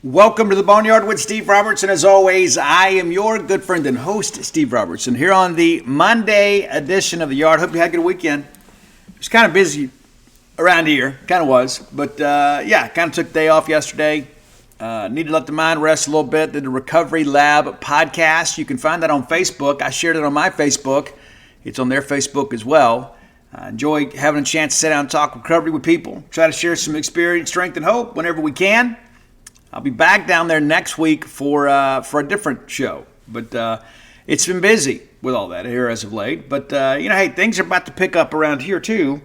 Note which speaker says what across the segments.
Speaker 1: Welcome to the Boneyard with Steve Robertson. As always, I am your good friend and host, Steve Robertson, here on the Monday edition of the Yard. Hope you had a good weekend. It was kind of busy around here, kind of was, but kind of took the day off yesterday. Needed to let the mind rest a little bit. Did the Recovery Lab podcast. You can find that on Facebook. I shared it on my Facebook. It's on their Facebook as well. I enjoy having a chance to sit down and talk recovery with people. Try to share some experience, strength, and hope whenever we can. I'll be back down there next week for a different show. But it's been busy with all that here as of late. But, hey, things are about to pick up around here, too.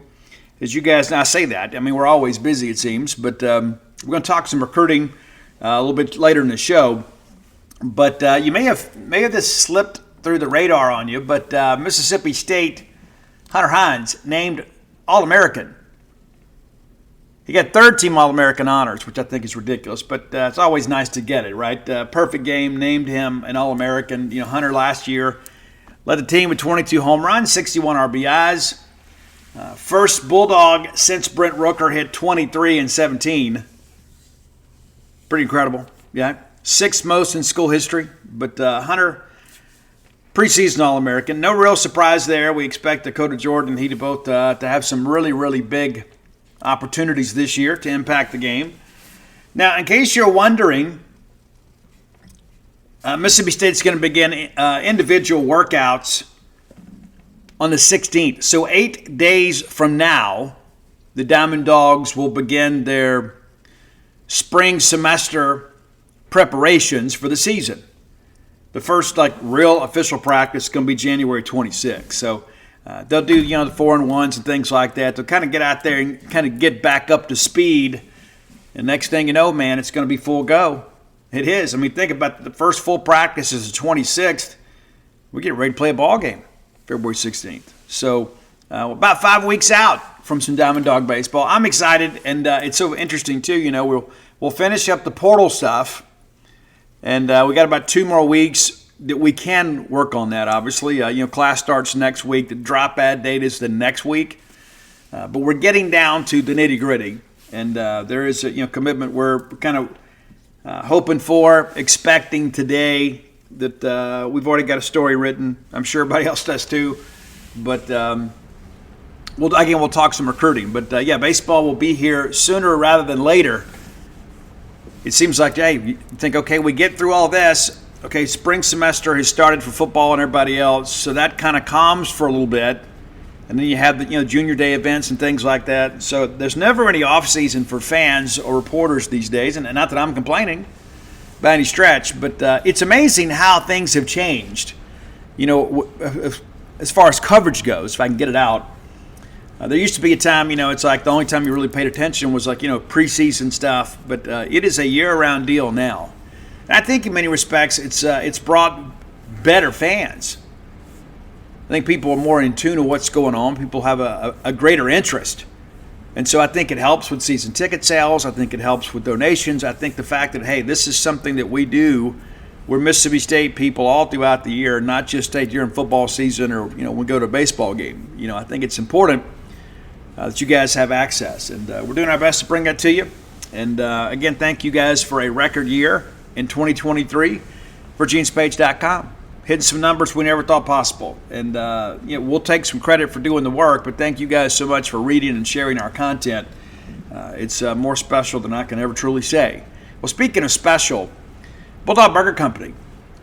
Speaker 1: As you guys now say that. I mean, we're always busy, it seems. But we're going to talk some recruiting a little bit later in the show. But you may have this slipped through the radar on you. But Mississippi State, Hunter Hines, named All-American. He got third-team All-American honors, which I think is ridiculous, but it's always nice to get it, right? Perfect game, named him an All-American. You know, Hunter last year led the team with 22 home runs, 61 RBIs. First Bulldog since Brent Rooker hit 23 and 17. Pretty incredible, yeah. Sixth most in school history, but Hunter, preseason All-American. No real surprise there. We expect Dakota Jordan and he to both to have some really, really big opportunities this year to impact the game. Now, in case you're wondering, Mississippi State's going to begin individual workouts on the 16th. So 8 days from now, the Diamond Dogs will begin their spring semester preparations for the season. The first real official practice is going to be January 26th. So they'll do, the 4-on-1s and things like that. They'll kind of get out there and kind of get back up to speed. And next thing you know, man, it's going to be full go. It is. I mean, think about the first full practice is the 26th. We get ready to play a ball game February 16th. So about 5 weeks out from some Diamond Dog baseball. I'm excited, and it's so interesting, too. We'll finish up the portal stuff, and we got about 2 more weeks that we can work on that, obviously. Class starts next week. The drop ad date is the next week. But we're getting down to the nitty-gritty. And there is a commitment we're kind of hoping for, expecting today that we've already got a story written. I'm sure everybody else does too. But we'll talk some recruiting. But, baseball will be here sooner rather than later. It seems like, you think, okay, we get through all this. Okay, spring semester has started for football and everybody else, so that kind of calms for a little bit. And then you have the junior day events and things like that. So there's never any off season for fans or reporters these days, and not that I'm complaining by any stretch, but it's amazing how things have changed. As far as coverage goes, if I can get it out. There used to be a time, it's like the only time you really paid attention was preseason stuff, but it is a year-round deal now. And I think in many respects it's brought better fans. I think people are more in tune with what's going on. People have a greater interest. And so I think it helps with season ticket sales. I think it helps with donations. I think the fact that, hey, this is something that we do. We're Mississippi State people all throughout the year, not just during football season or, we go to a baseball game. I think it's important that you guys have access. And we're doing our best to bring that to you. And, again, thank you guys for a record year in 2023 for GeneSpage.com. Hitting some numbers we never thought possible. And, we'll take some credit for doing the work, but thank you guys so much for reading and sharing our content. It's more special than I can ever truly say. Well, speaking of special, Bulldog Burger Company.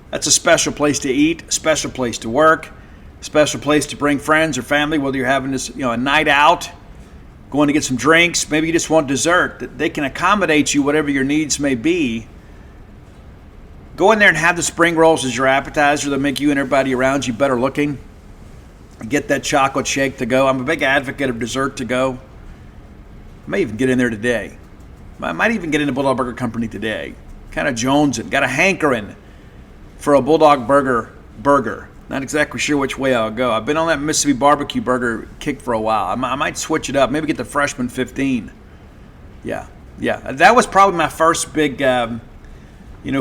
Speaker 1: That's a special place to eat, a special place to work, a special place to bring friends or family, whether you're having this, a night out, going to get some drinks, maybe you just want dessert. They can accommodate you whatever your needs may be. Go in there and have the spring rolls as your appetizer. They'll make you and everybody around you better looking. Get that chocolate shake to go. I'm a big advocate of dessert to go. I may even get in there today. I might even get into Bulldog Burger Company today. Kind of jonesing. Got a hankering for a Bulldog burger. Not exactly sure which way I'll go. I've been on that Mississippi barbecue burger kick for a while. I might switch it up. Maybe get the freshman 15. Yeah. That was probably my first big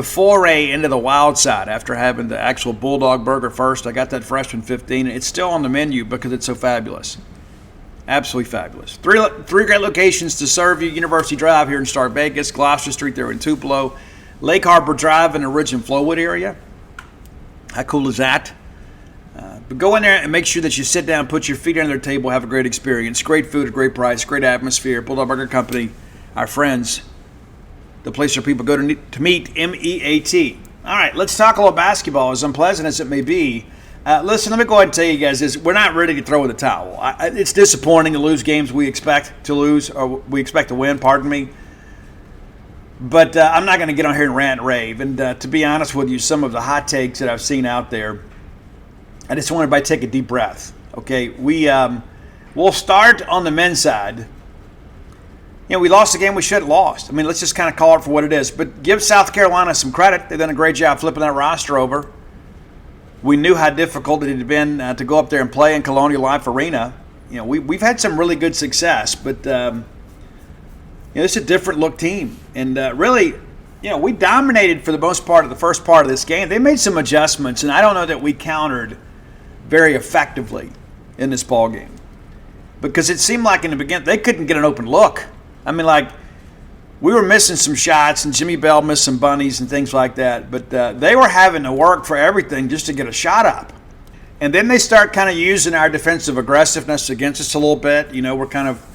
Speaker 1: foray into the wild side after having the actual Bulldog burger first. I got that freshman 15. It's still on the menu because it's so fabulous. Absolutely fabulous. Three great locations to serve you. University Drive here in Star Vegas, Gloucester Street there in Tupelo, Lake Harbor Drive in the Ridge and Flowwood area. How cool is that? But go in there and make sure that you sit down, put your feet under their table, have a great experience. Great food, a great price, great atmosphere. Bulldog Burger Company, our friends. The place where people go to meet, M-E-A-T. All right, let's talk a little basketball, as unpleasant as it may be. Listen, let me go ahead and tell you guys this. We're not ready to throw in the towel. It's disappointing to lose games we expect to lose, or we expect to win, pardon me. But I'm not going to get on here and rant and rave. And to be honest with you, some of the hot takes that I've seen out there, I just want everybody to take a deep breath. Okay, we'll start on the men's side. We lost the game we should have lost. I mean, let's just kind of call it for what it is. But give South Carolina some credit. They've done a great job flipping that roster over. We knew how difficult it had been to go up there and play in Colonial Life Arena. We've had some really good success, but it's a different look team. And really, we dominated for the most part of the first part of this game. They made some adjustments, and I don't know that we countered very effectively in this ball game, because it seemed like in the beginning they couldn't get an open look. I mean, we were missing some shots, and Jimmy Bell missed some bunnies and things like that. But they were having to work for everything just to get a shot up. And then they start kind of using our defensive aggressiveness against us a little bit. We're kind of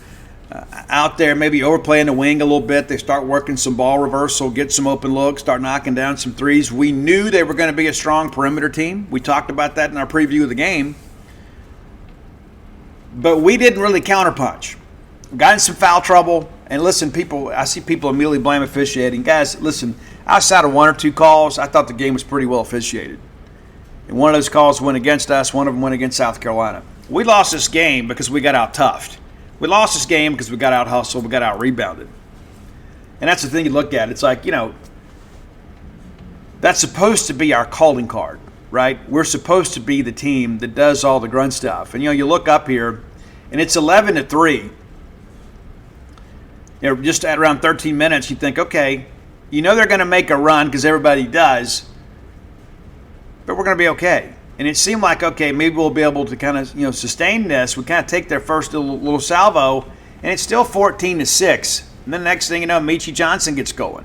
Speaker 1: out there maybe overplaying the wing a little bit. They start working some ball reversal, get some open looks, start knocking down some threes. We knew they were going to be a strong perimeter team. We talked about that in our preview of the game. But we didn't really counterpunch. We got in some foul trouble. And listen, I see people immediately blame officiating. Guys, listen, outside of one or two calls, I thought the game was pretty well officiated. And one of those calls went against us. One of them went against South Carolina. We lost this game because we got out-toughed. We lost this game because we got out-hustled. We got out-rebounded. And that's the thing you look at. It's like, that's supposed to be our calling card, right? We're supposed to be the team that does all the grunt stuff. And, you look up here, and it's 11-3. Just at around 13 minutes, you think, okay, they're going to make a run because everybody does, but we're going to be okay. And it seemed like, okay, maybe we'll be able to kind of, sustain this. We kind of take their first little salvo, and it's still 14-6. And then the next thing you know, Meechie Johnson gets going.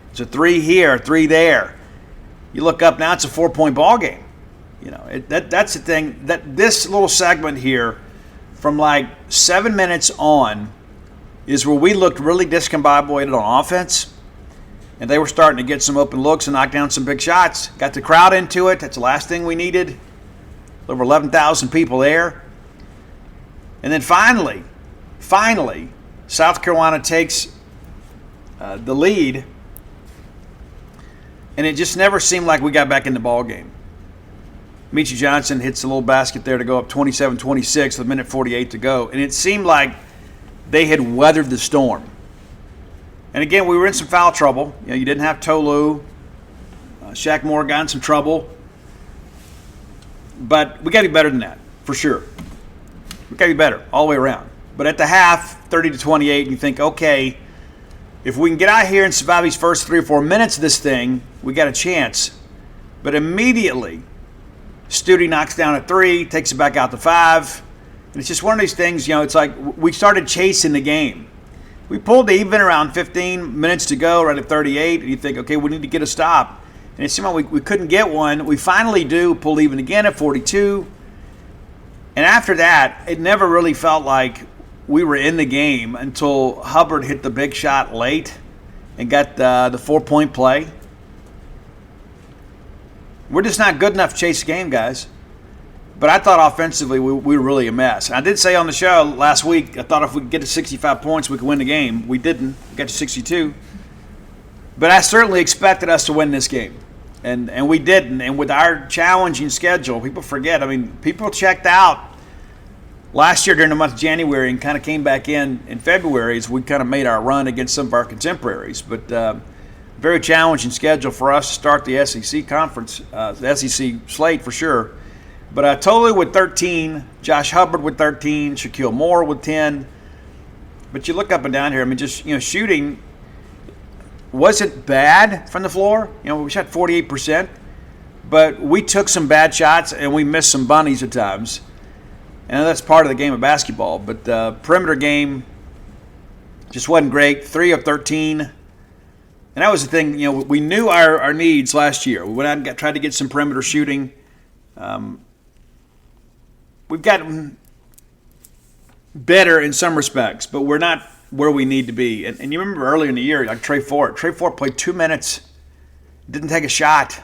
Speaker 1: It's a 3 here, 3 there. You look up now, it's a 4-point ball game. That's the thing. That this little segment here, from 7 minutes on, is where we looked really discombobulated on offense, and they were starting to get some open looks and knock down some big shots. Got the crowd into it. That's the last thing we needed. Over 11,000 people there. And then finally, South Carolina takes the lead, and it just never seemed like we got back in the ball game. Meechie Johnson hits a little basket there to go up 27-26 with a minute 48 to go, and it seemed like they had weathered the storm. And again, we were in some foul trouble. You didn't have Tolu. Shaq Moore got in some trouble. But we got to be better than that, for sure. We got to be better all the way around. But at the half, 30-28, you think, okay, if we can get out here and survive these first 3 or 4 minutes of this thing, we got a chance. But immediately, Studi knocks down a 3, takes it back out to 5. And it's just one of these things, it's like we started chasing the game. We pulled even around 15 minutes to go, right at 38, and you think, okay, we need to get a stop. And it seemed like we couldn't get one. We finally do pull even again at 42. And after that, it never really felt like we were in the game until Hubbard hit the big shot late and got the 4-point play. We're just not good enough to chase the game, guys. But I thought offensively we were really a mess. I did say on the show last week, I thought if we could get to 65 points, we could win the game. We didn't. We got to 62. But I certainly expected us to win this game. And we didn't. And with our challenging schedule, people forget. I mean, people checked out last year during the month of January and kind of came back in February as we kind of made our run against some of our contemporaries. But very challenging schedule for us to start the SEC conference, the SEC slate for sure. But Tolu with 13, Josh Hubbard with 13, Shaquille Moore with 10. But you look up and down here, I mean, just, shooting wasn't bad from the floor. We shot 48%. But we took some bad shots and we missed some bunnies at times. And that's part of the game of basketball. But the perimeter game just wasn't great. 3 of 13 And that was the thing, we knew our needs last year. We went out and tried to get some perimeter shooting. We've gotten better in some respects, but we're not where we need to be. And you remember earlier in the year, like Trey Fort played 2 minutes, didn't take a shot.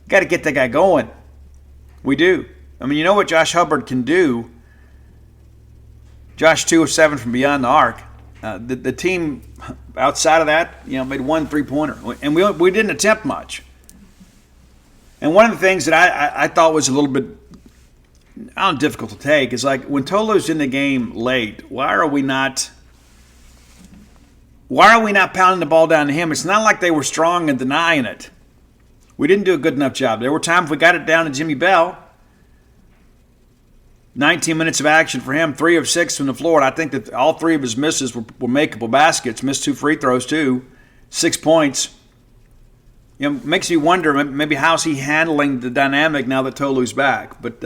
Speaker 1: Got to get that guy going. We do. I mean, you know what Josh Hubbard can do? Josh 2 of 7 from beyond the arc. The team outside of that, made 1 3-pointer, and we didn't attempt much. And one of the things that I thought was a little bit difficult to take is like when Tolu's in the game late, why are we not pounding the ball down to him? It's not like they were strong in denying it. We didn't do a good enough job. There were times we got it down to Jimmy Bell. 19 minutes of action for him, 3 of 6 from the floor. And I think that all 3 of his misses were makeable baskets. Missed 2 free throws too, 6 points. Makes me wonder maybe how's he handling the dynamic now that Tolu's back. But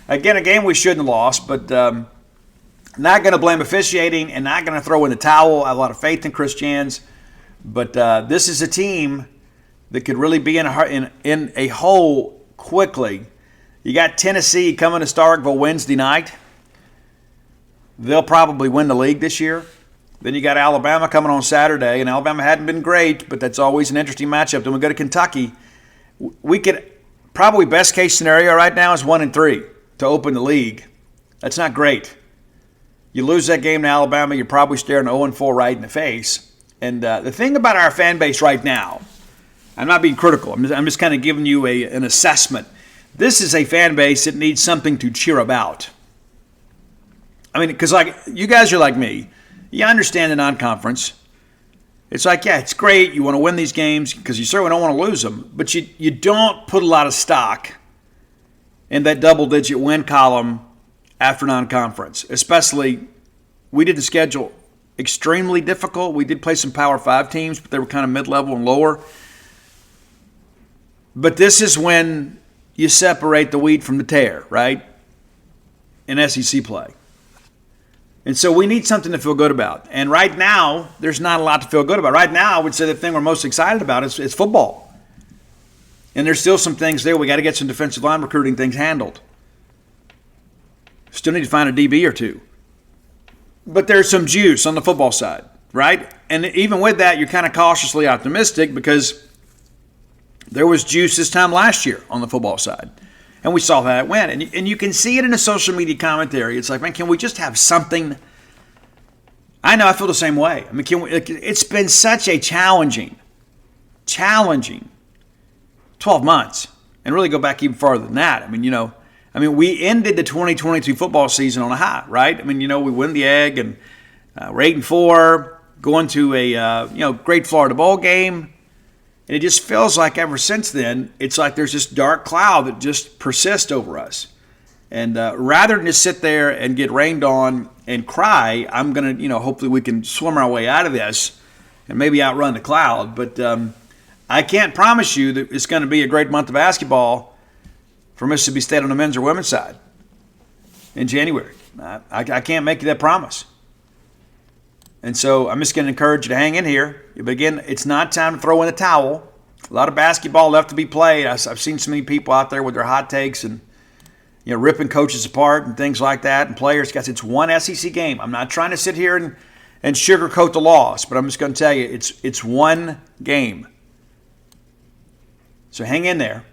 Speaker 1: again, a game we shouldn't have lost. But not going to blame officiating and not going to throw in the towel. I have a lot of faith in Chris Jans. But this is a team that could really be in a hole quickly. You got Tennessee coming to Starkville Wednesday night. They'll probably win the league this year. Then you got Alabama coming on Saturday, and Alabama hadn't been great, but that's always an interesting matchup. Then we go to Kentucky. We could probably best case scenario right now is 1-3 to open the league. That's not great. You lose that game to Alabama, you're probably staring 0-4 right in the face. And the thing about our fan base right now, I'm not being critical. I'm just kind of giving you an assessment. This is a fan base that needs something to cheer about. I mean, because like you guys are like me. You understand the non-conference. It's like, yeah, it's great. You want to win these games because you certainly don't want to lose them. But you don't put a lot of stock in that double-digit win column after non-conference. Especially, we did the schedule extremely difficult. We did play some Power 5 teams, but they were kind of mid-level and lower. But this is when you separate the wheat from the tare, right? In SEC play. And so we need something to feel good about. And right now, there's not a lot to feel good about. Right now, I would say the thing we're most excited about is football. And there's still some things there. We got to get some defensive line recruiting things handled. Still need to find a DB or two. But there's some juice on the football side, right? And even with that, you're kind of cautiously optimistic because there was juice this time last year on the football side. And we saw that it went. And you can see it in the social media commentary. It's like, man, can we just have something? I know I feel the same way. I mean, it's been such a challenging 12 months. And really go back even farther than that. I mean, we ended the 2022 football season on a high, right? I mean, we win the egg and we're 8-4, going to a great Florida Bowl game. And it just feels like ever since then, it's like there's this dark cloud that just persists over us. And rather than just sit there and get rained on and cry, I'm going to, hopefully we can swim our way out of this and maybe outrun the cloud. But I can't promise you that it's going to be a great month of basketball for Mississippi State on the men's or women's side in January. I can't make you that promise. And so I'm just going to encourage you to hang in here. But again, it's not time to throw in the towel. A lot of basketball left to be played. I've seen so many people out there with their hot takes and ripping coaches apart and things like that and players. Guys, it's one SEC game. I'm not trying to sit here and sugarcoat the loss, but I'm just going to tell you it's one game. So hang in there.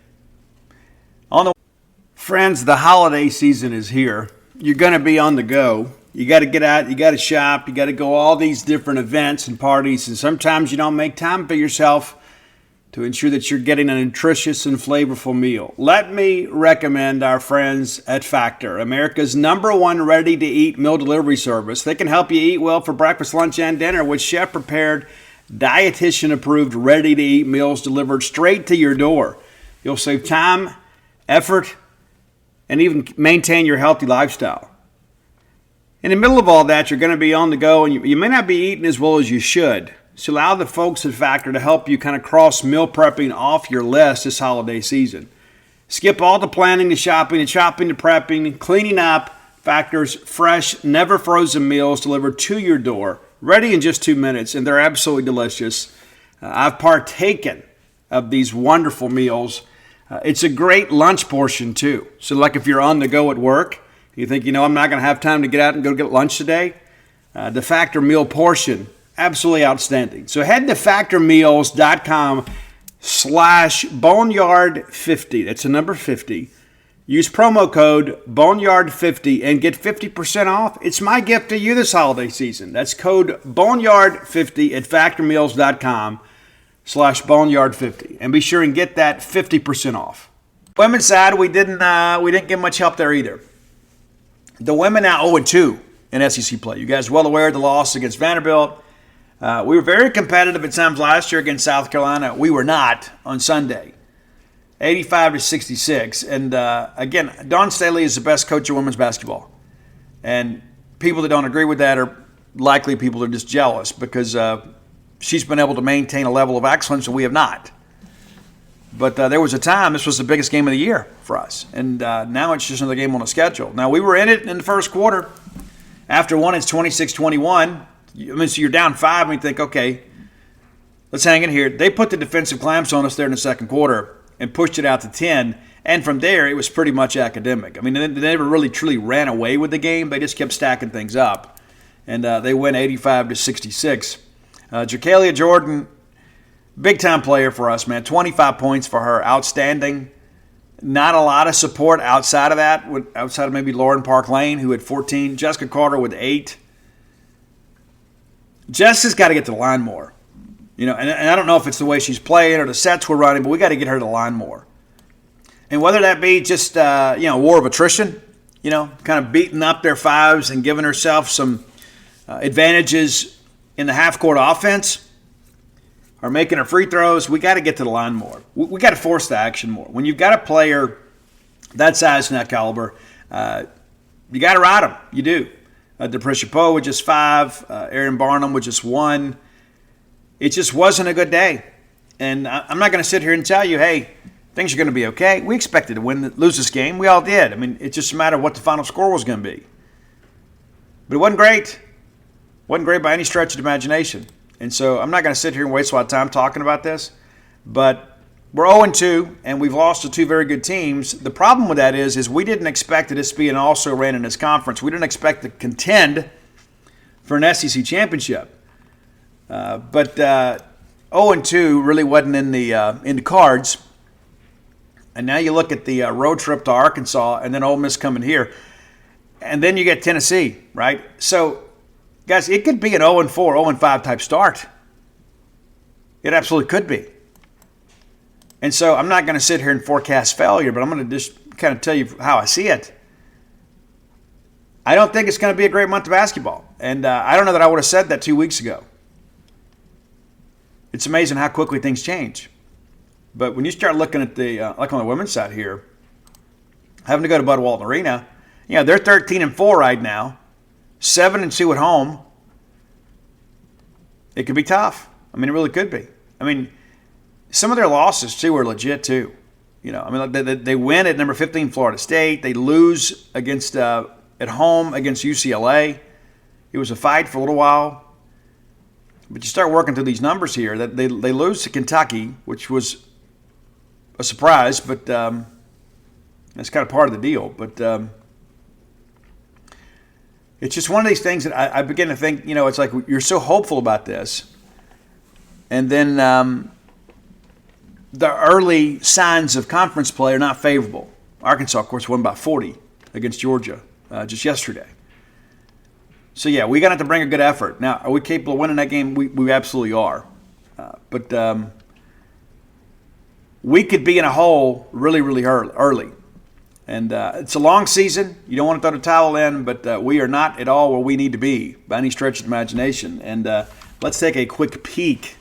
Speaker 1: Friends, the holiday season is here. You're going to be on the go. You got to get out, you got to shop, you got to go all these different events and parties, and sometimes you don't make time for yourself to ensure that you're getting a nutritious and flavorful meal. Let me recommend our friends at Factor, America's #1 ready-to-eat meal delivery service. They can help you eat well for breakfast, lunch, and dinner with chef-prepared, dietitian-approved, ready-to-eat meals delivered straight to your door. You'll save time, effort, and even maintain your healthy lifestyle. In the middle of all that, you're going to be on the go, and you may not be eating as well as you should. So allow the folks at Factor to help you kind of cross meal prepping off your list this holiday season. Skip all the planning, the shopping, the prepping, cleaning up. Factor's fresh, never frozen meals delivered to your door, ready in just 2 minutes, and they're absolutely delicious. I've partaken of these wonderful meals. It's a great lunch portion too. So like if you're on the go at work, you think, I'm not going to have time to get out and go get lunch today. The Factor meal portion, absolutely outstanding. So head to factormeals.com/boneyard50. That's the number 50. Use promo code Boneyard50 and get 50% off. It's my gift to you this holiday season. That's code Boneyard50 at factormeals.com/Boneyard50. And be sure and get that 50% off. Women's side, we didn't get much help there either. The women now 0-2 in SEC play. You guys are well aware of the loss against Vanderbilt. We were very competitive at times last year against South Carolina. We were not on Sunday. 85-66. And again, Dawn Staley is the best coach of women's basketball. And people that don't agree with that are likely people that are just jealous because she's been able to maintain a level of excellence and we have not. But there was a time, this was the biggest game of the year for us. And now it's just another game on the schedule. Now, we were in it in the first quarter. After one, it's 26-21. So you're down 5 and you think, okay, let's hang in here. They put the defensive clamps on us there in the second quarter and pushed it out to 10. And from there, it was pretty much academic. I mean, they never really truly ran away with the game. They just kept stacking things up. And they win 85-66. Ja'Kalia Jordan, big-time player for us, man. 25 points for her. Outstanding. Not a lot of support outside of that, outside of maybe Lauren Park Lane, who had 14. Jessica Carter with 8. Jess has got to get to the line more. And I don't know if it's the way she's playing or the sets we're running, but we got to get her to the line more. And whether that be just, war of attrition, kind of beating up their fives and giving herself some advantages in the half-court offense or making her free throws, we got to get to the line more. We got to force the action more. When you've got a player that size and that caliber, you got to ride them. You do. DePrisha Poe with just 5, Aaron Barnum with just 1. It just wasn't a good day. And I'm not going to sit here and tell you, hey, things are going to be okay. We expected to lose this game. We all did. I mean, it's just a matter of what the final score was going to be. But it wasn't great. It wasn't great by any stretch of the imagination. And so I'm not going to sit here and waste a lot of time talking about this. But we're 0-2, and we've lost to 2 very good teams. The problem with that is we didn't expect this to be an also-ran in this conference. We didn't expect to contend for an SEC championship. But 0-2 really wasn't in the cards. And now you look at the road trip to Arkansas and then Ole Miss coming here. And then you get Tennessee, right? So, guys, it could be an 0-4, 0-5 type start. It absolutely could be. And so I'm not going to sit here and forecast failure, but I'm going to just kind of tell you how I see it. I don't think it's going to be a great month of basketball. And I don't know that I would have said that 2 weeks ago. It's amazing how quickly things change. But when you start looking at like on the women's side here, having to go to Bud Walton Arena, they're 13-4 right now, 7-2 at home. It could be tough. I mean, it really could be. I mean, some of their losses too are legit too. They win at number 15 Florida State. They lose against at home against UCLA. It was a fight for a little while. But you start working through these numbers here. That they lose to Kentucky, which was a surprise, but that's kind of part of the deal. But it's just one of these things that I begin to think, it's like you're so hopeful about this. And then the early signs of conference play are not favorable. Arkansas, of course, won by 40 against Georgia just yesterday. So, yeah, we got to have to bring a good effort. Now, are we capable of winning that game? We absolutely are. But we could be in a hole really, really early. And it's a long season. You don't want to throw the towel in, but we are not at all where we need to be by any stretch of the imagination. And let's take a quick peek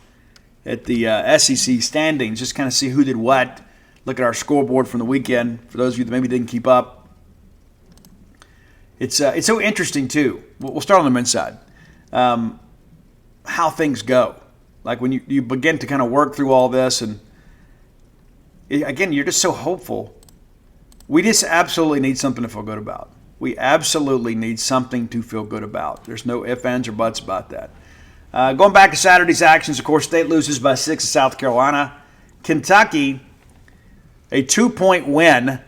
Speaker 1: at the SEC standings, just kind of see who did what. Look at our scoreboard from the weekend for those of you that maybe didn't keep up. It's so interesting, too. We'll start on the men's side. How things go. Like when you begin to kind of work through all this, and again, you're just so hopeful. We just absolutely need something to feel good about. We absolutely need something to feel good about. There's no ifs, ands, or buts about that. Going back to Saturday's actions, of course, State loses by 6 to South Carolina. Kentucky, a 2-point win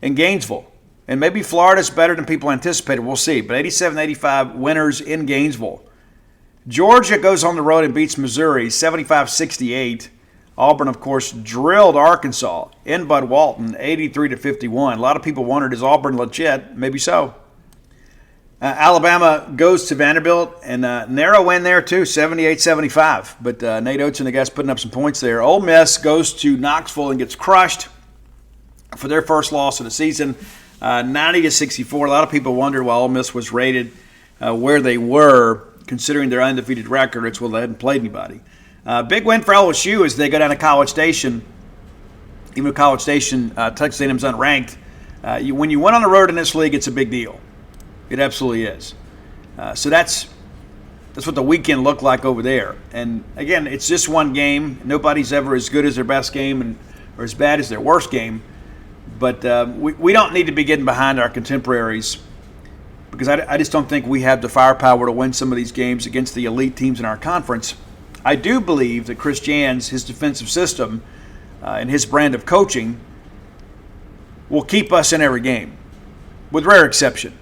Speaker 1: in Gainesville. And maybe Florida's better than people anticipated. We'll see. But 87-85 winners in Gainesville. Georgia goes on the road and beats Missouri 75-68. Auburn, of course, drilled Arkansas in Bud Walton 83-51. A lot of people wondered, is Auburn legit? Maybe so. Alabama goes to Vanderbilt, and narrow win there too, 78-75. But Nate Oates and the guys putting up some points there. Ole Miss goes to Knoxville and gets crushed for their first loss of the season, 90-64. A lot of people wondered why Ole Miss was rated where they were, considering their undefeated record. It's well, they hadn't played anybody. Big win for LSU as they go down to College Station. Even though College Station, Texas A&M's unranked, when you win on the road in this league, it's a big deal. It absolutely is. So that's what the weekend looked like over there. And again, it's just one game. Nobody's ever as good as their best game or as bad as their worst game. But we don't need to be getting behind our contemporaries, because I just don't think we have the firepower to win some of these games against the elite teams in our conference. I do believe that Chris Jans, his defensive system, and his brand of coaching will keep us in every game, with rare exception.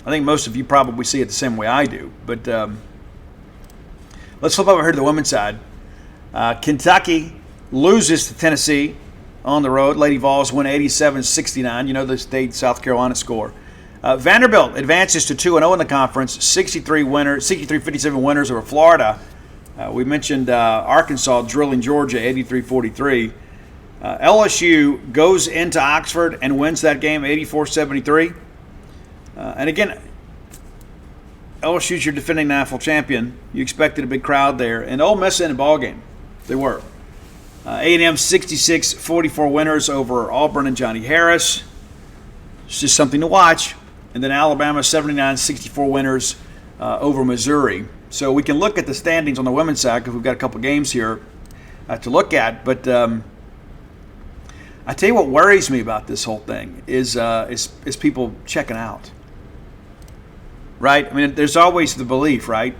Speaker 1: I think most of you probably see it the same way I do. But let's flip over here to the women's side. Kentucky loses to Tennessee on the road. Lady Vols win 87-69. You know the state South Carolina score. Vanderbilt advances to 2-0 in the conference. 63-57 winners over Florida. We mentioned Arkansas drilling Georgia 83-43. LSU goes into Oxford and wins that game 84-73. And again, LSU's your defending national champion. You expected a big crowd there. And Ole Miss in the ball game. They were. A&M 66-44 winners over Auburn and Johnny Harris. It's just something to watch. And then Alabama 79-64 winners over Missouri. So we can look at the standings on the women's side because we've got a couple games here to look at. But I tell you what worries me about this whole thing is people checking out. Right? I mean, there's always the belief, right?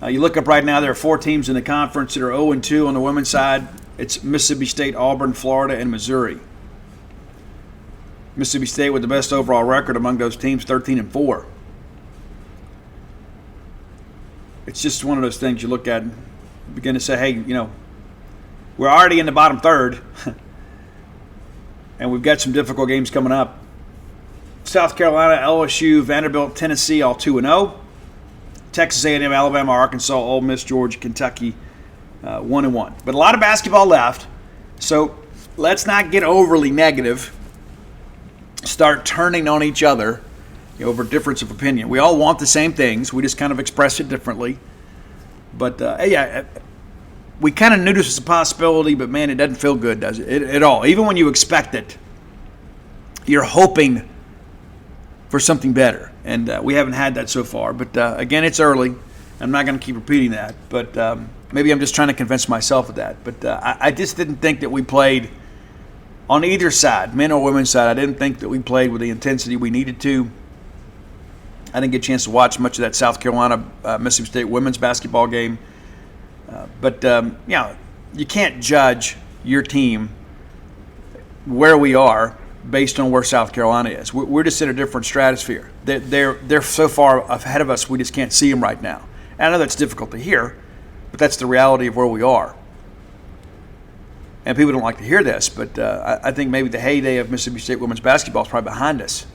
Speaker 1: You look up right now, there are 4 teams in the conference that are 0-2 on the women's side. It's Mississippi State, Auburn, Florida, and Missouri. Mississippi State with the best overall record among those teams, 13-4. It's just one of those things you look at and begin to say, hey, we're already in the bottom third, and we've got some difficult games coming up. South Carolina, LSU, Vanderbilt, Tennessee, all 2-0. Texas A&M, Alabama, Arkansas, Ole Miss, Georgia, Kentucky, 1-1. But a lot of basketball left, so let's not get overly negative. Start turning on each other over difference of opinion. We all want the same things. We just kind of express it differently. But, we kind of knew this was a possibility, but, man, it doesn't feel good, does it, at all? Even when you expect it, you're hoping for something better. And we haven't had that so far. But, again, it's early. I'm not going to keep repeating that. But maybe I'm just trying to convince myself of that. But I just didn't think that we played on either side, men or women's side. I didn't think that we played with the intensity we needed to. I didn't get a chance to watch much of that South Carolina Mississippi State women's basketball game. But you can't judge your team where we are based on where South Carolina is. We're just in a different stratosphere. They're so far ahead of us, we just can't see them right now. And I know that's difficult to hear, but that's the reality of where we are. And people don't like to hear this, but I think maybe the heyday of Mississippi State women's basketball is probably behind us,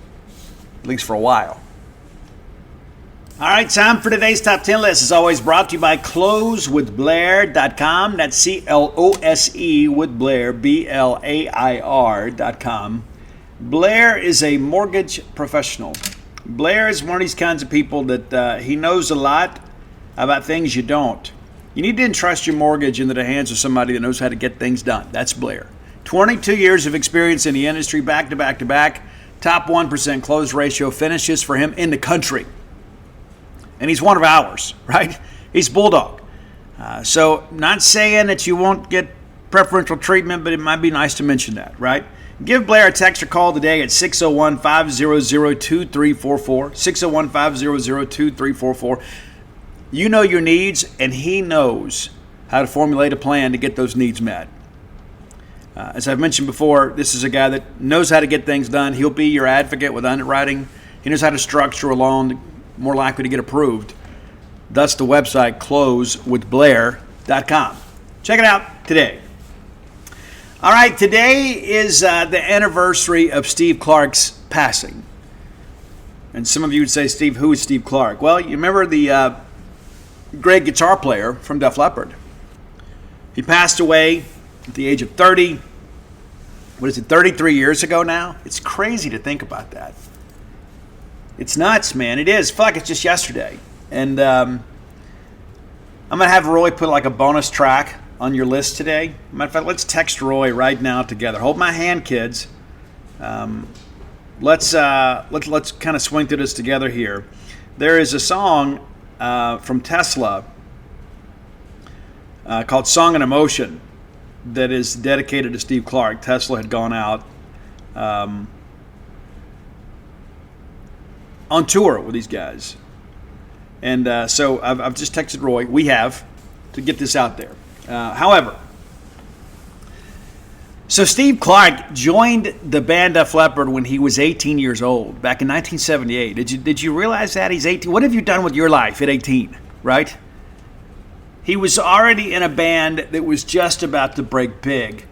Speaker 1: at least for a while. All right, time for today's Top 10 list. As always, brought to you by closewithblair.com. That's CLOSE with Blair, BLAIR.com. Blair is a mortgage professional. Blair is one of these kinds of people that he knows a lot about things you don't. You need to entrust your mortgage into the hands of somebody that knows how to get things done. That's Blair. 22 years of experience in the industry, back to back to back. Top 1% close ratio finishes for him in the country. And he's one of ours, right? He's Bulldog. So not saying that you won't get preferential treatment, but it might be nice to mention that, right? Give Blair a text or call today at 601-500-2344, 601-500-2344. You know your needs, and he knows how to formulate a plan to get those needs met. As I've mentioned before, this is a guy that knows how to get things done. He'll be your advocate with underwriting. He knows how to structure a loan more likely to get approved. Thus the website closewithblair.com. Check it out today. All right, today is the anniversary of Steve Clark's passing. And some of you would say, Steve, who is Steve Clark? Well, you remember the great guitar player from Def Leppard. He passed away at the age of 30. What is it, 33 years ago now? It's crazy to think about that. It's nuts, man. It is. Fuck, it's just yesterday. And I'm going to have Roy put like a bonus track on your list today. Matter of fact, let's text Roy right now together. Hold my hand, kids. Let's kind of swing through this together here. There is a song from Tesla called Song and Emotion that is dedicated to Steve Clark. Tesla had gone out on tour with these guys. And so I've just texted Roy. We have to get this out there. However, so Steve Clark joined the band Def Leppard when he was 18 years old, back in 1978. Did you realize that? He's 18. What have you done with your life at 18, right? He was already in a band that was just about to break big,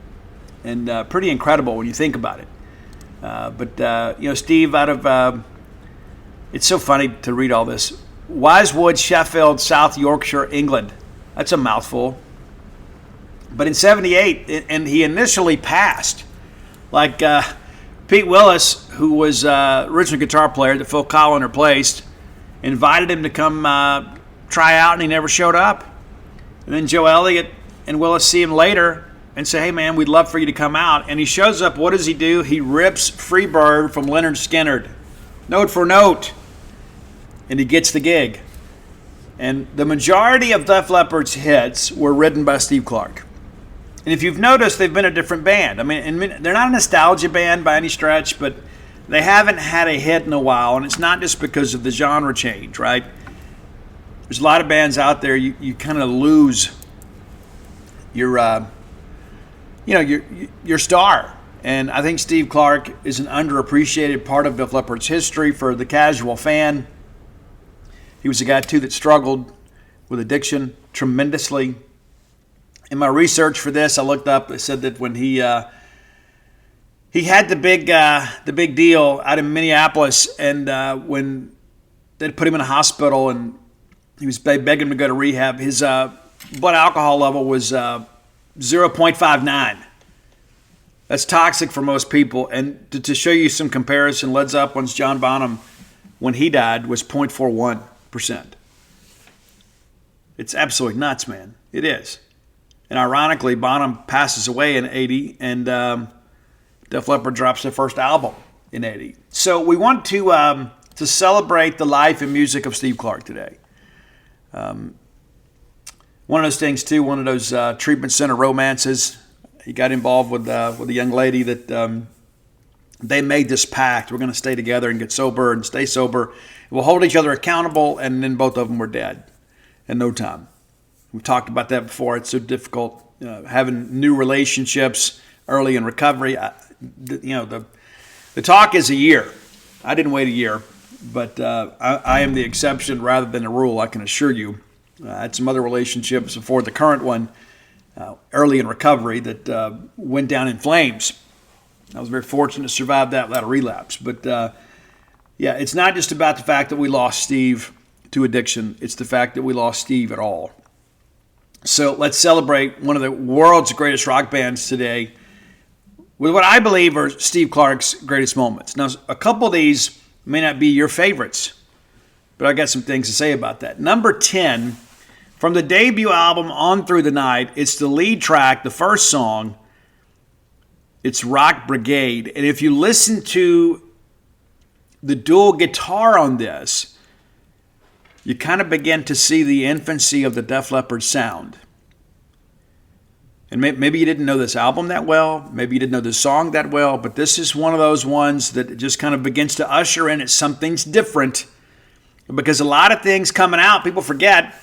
Speaker 1: and pretty incredible when you think about it. But Steve, out of it's so funny to read all this. Wisewood, Sheffield, South Yorkshire, England. That's a mouthful. But in 78, and he initially passed. Like Pete Willis, who was original guitar player that Phil Collin replaced, invited him to come try out, and he never showed up. And then Joe Elliott and Willis see him later and say, hey, man, we'd love for you to come out. And he shows up. What does he do? He rips Freebird from Leonard Skinner, note for note. And he gets the gig. And the majority of Def Leppard's hits were written by Steve Clark. And if you've noticed, they've been a different band. I mean, they're not a nostalgia band by any stretch, but they haven't had a hit in a while. And it's not just because of the genre change, right? There's a lot of bands out there, you kind of lose your star. And I think Steve Clark is an underappreciated part of Def Leppard's history for the casual fan. He was a guy, too, that struggled with addiction tremendously. In my research for this, I looked up, they said that when he had the big deal out in Minneapolis, and when they put him in a hospital and he was begging him to go to rehab, his blood alcohol level was 0.59. That's toxic for most people. And to show you some comparison, Led Zeppelin's John Bonham, when he died, was 0.41%. It's absolutely nuts, man. It is. And ironically, Bonham passes away in 80, and Def Leppard drops their first album in 80. So we want to celebrate the life and music of Steve Clark today. One of those things, too, one of those treatment center romances. He got involved with a young lady that they made this pact. We're going to stay together and get sober and stay sober. We'll hold each other accountable, and then both of them were dead in no time. We've talked about that before. It's so difficult having new relationships early in recovery. The talk is a year. I didn't wait a year, but I am the exception rather than the rule, I can assure you. I had some other relationships before the current one, early in recovery, that went down in flames. I was very fortunate to survive that without a relapse. But it's not just about the fact that we lost Steve to addiction. It's the fact that we lost Steve at all. So let's celebrate one of the world's greatest rock bands today with what I believe are Steve Clark's greatest moments. Now, a couple of these may not be your favorites, but I got some things to say about that. Number 10, from the debut album On Through the Night, it's the lead track, the first song. It's Rock Brigade. And if you listen to the dual guitar on this, you kind of begin to see the infancy of the Def Leppard sound. And maybe you didn't know this album that well. Maybe you didn't know this song that well. But this is one of those ones that just kind of begins to usher in at something's different. Because a lot of things coming out, people forget,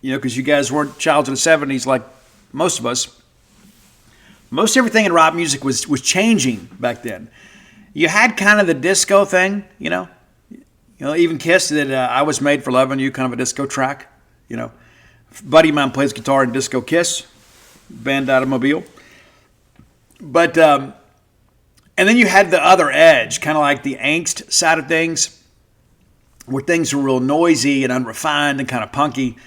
Speaker 1: because you guys weren't childs of the 70s like most of us. Most everything in rock music was changing back then. You had kind of the disco thing, even Kiss did I Was Made for Loving You, kind of a disco track, Buddy of mine plays guitar in Disco Kiss, band out of Mobile. But, and then you had the other edge, kind of like the angst side of things, where things were real noisy and unrefined and kind of punky.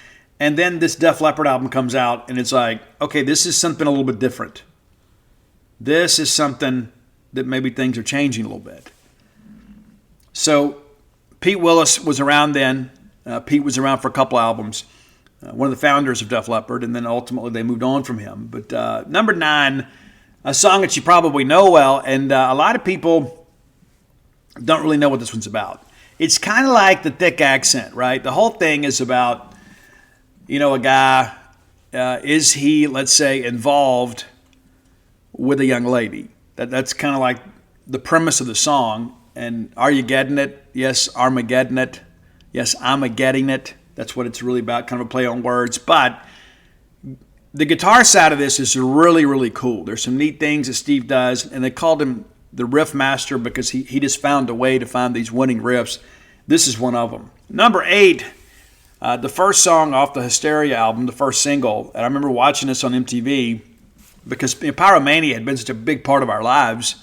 Speaker 1: And then this Def Leppard album comes out, and it's like, okay, this is something a little bit different. This is something that maybe things are changing a little bit. So Pete Willis was around then. Pete was around for a couple albums. One of the founders of Def Leppard, and then ultimately they moved on from him. But number 9, a song that you probably know well, and a lot of people don't really know what this one's about. It's kind of like the thick accent, right? The whole thing is about, a guy, is he, let's say, involved with a young lady? That's kind of like the premise of the song. And are you getting it? Yes, Armageddon it. Yes, I'm a getting it. That's what it's really about, kind of a play on words. But the guitar side of this is really, really cool. There's some neat things that Steve does, and they called him the riff master because he just found a way to find these winning riffs. This is one of them. Number 8, the first song off the Hysteria album, the first single, and I remember watching this on MTV because Pyromania had been such a big part of our lives.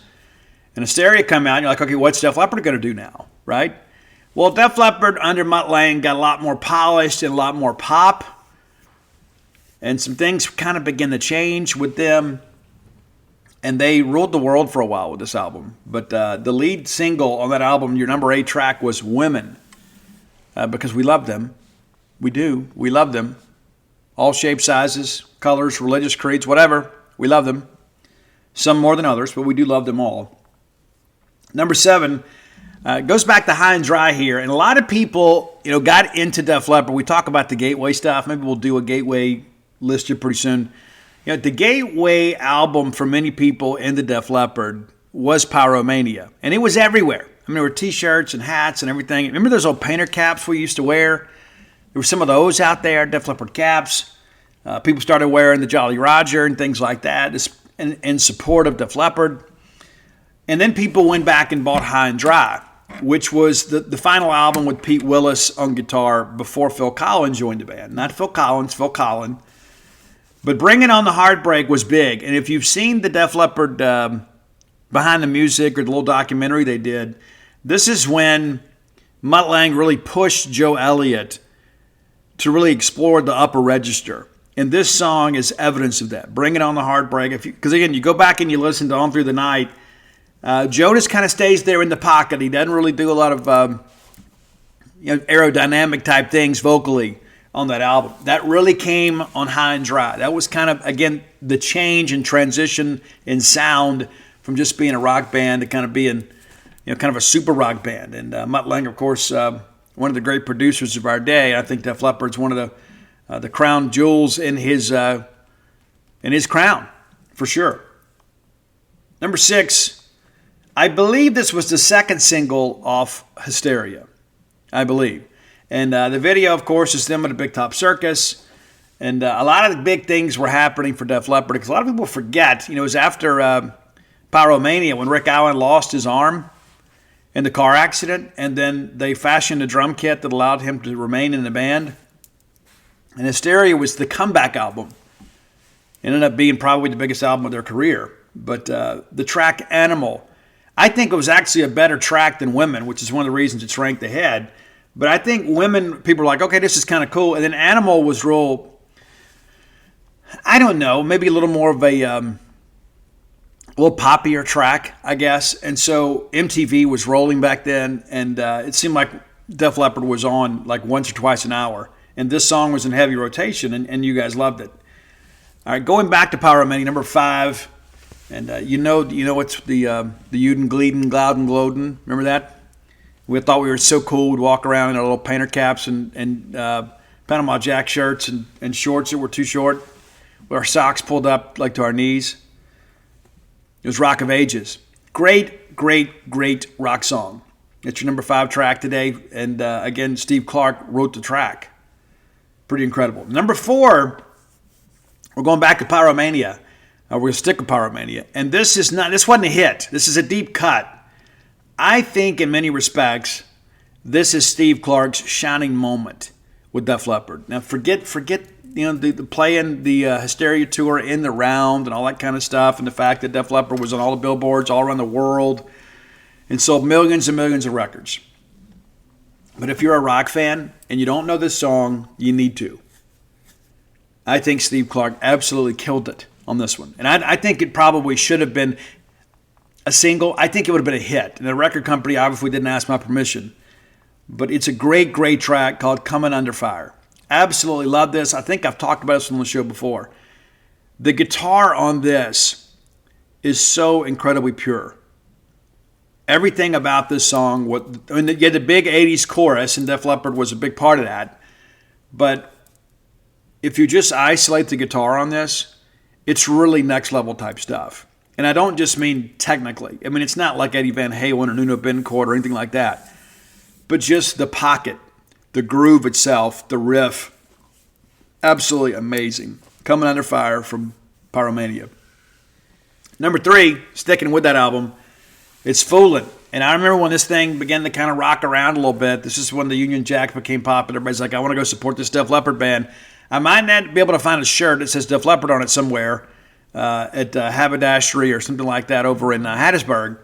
Speaker 1: And Hysteria come out, and you're like, okay, what's Def Leppard going to do now, right? Well, Def Leppard under Mutt Lange got a lot more polished and a lot more pop. And some things kind of begin to change with them. And they ruled the world for a while with this album. But the lead single on that album, your number 8 track, was Women. Because we love them. We do. We love them. All shapes, sizes, colors, religious creeds, whatever. We love them. Some more than others, but we do love them all. Number 7 goes back to High and Dry here. And a lot of people, got into Def Leppard. We talk about the Gateway stuff. Maybe we'll do a Gateway list here pretty soon. The Gateway album for many people in the Def Leppard was Pyromania. And it was everywhere. I mean, there were T-shirts and hats and everything. Remember those old painter caps we used to wear? There were some of those out there, Def Leppard caps. People started wearing the Jolly Roger and things like that in support of Def Leppard. And then people went back and bought High and Dry, which was the final album with Pete Willis on guitar before Phil Collins joined the band. Not Phil Collins, Phil Collin. But Bringing on the Heartbreak was big. And if you've seen the Def Leppard Behind the Music or the little documentary they did, this is when Mutt Lange really pushed Joe Elliott to really explore the upper register. And this song is evidence of that. Bringing on the Heartbreak. Because again, you go back and you listen to On Through the Night, Joe just kind of stays there in the pocket. He doesn't really do a lot of aerodynamic type things vocally on that album. That really came on High and Dry. That was kind of, again, the change and transition in sound from just being a rock band to kind of being, kind of a super rock band. And Mutt Lange, of course, one of the great producers of our day. I think Def Leppard's one of the crown jewels in his crown, for sure. Number 6. I believe this was the second single off Hysteria. I believe. And the video, of course, is them at a Big Top Circus. And a lot of the big things were happening for Def Leppard. Because a lot of people forget, it was after Pyromania when Rick Allen lost his arm in the car accident. And then they fashioned a drum kit that allowed him to remain in the band. And Hysteria was the comeback album. It ended up being probably the biggest album of their career. But the track Animal, I think it was actually a better track than Women, which is one of the reasons it's ranked ahead. But I think Women, people are like, okay, this is kind of cool. And then Animal was real, I don't know, maybe a little more of a little poppier track, I guess. And so MTV was rolling back then, and it seemed like Def Leppard was on like once or twice an hour. And this song was in heavy rotation, and you guys loved it. All right, going back to Pyromania, number 5. And you know it's the Uden, Gleeden, Glouden, Gloden. Remember that? We thought we were so cool. We'd walk around in our little painter caps and Panama Jack shirts and shorts that were too short, with our socks pulled up like to our knees. It was Rock of Ages. Great, great, great rock song. It's your number 5 track today. And again, Steve Clark wrote the track. Pretty incredible. Number 4, we're going back to Pyromania. We're going to stick with Pyromania. And this wasn't a hit. This is a deep cut. I think in many respects, this is Steve Clark's shining moment with Def Leppard. Now forget the playing the Hysteria tour in the round and all that kind of stuff, and the fact that Def Leppard was on all the billboards all around the world and sold millions and millions of records. But if you're a rock fan and you don't know this song, you need to. I think Steve Clark absolutely killed it on this one. And I think it probably should have been a single. I think it would have been a hit. And the record company obviously didn't ask my permission. But it's a great, great track called Coming Under Fire. Absolutely love this. I think I've talked about this on the show before. The guitar on this is so incredibly pure. Everything about this song, you had the big 80s chorus, and Def Leppard was a big part of that. But if you just isolate the guitar on this, it's really next level type stuff. And I don't just mean technically. I mean, it's not like Eddie Van Halen or Nuno Bencourt or anything like that. But just the pocket, the groove itself, the riff, absolutely amazing. Coming Under Fire from Pyromania. Number 3, sticking with that album, it's Foolin'. And I remember when this thing began to kind of rock around a little bit. This is when the Union Jack became popular. Everybody's like, I want to go support this Def Leppard band. I might not be able to find a shirt that says Def Leppard on it somewhere at Haberdashery or something like that over in Hattiesburg.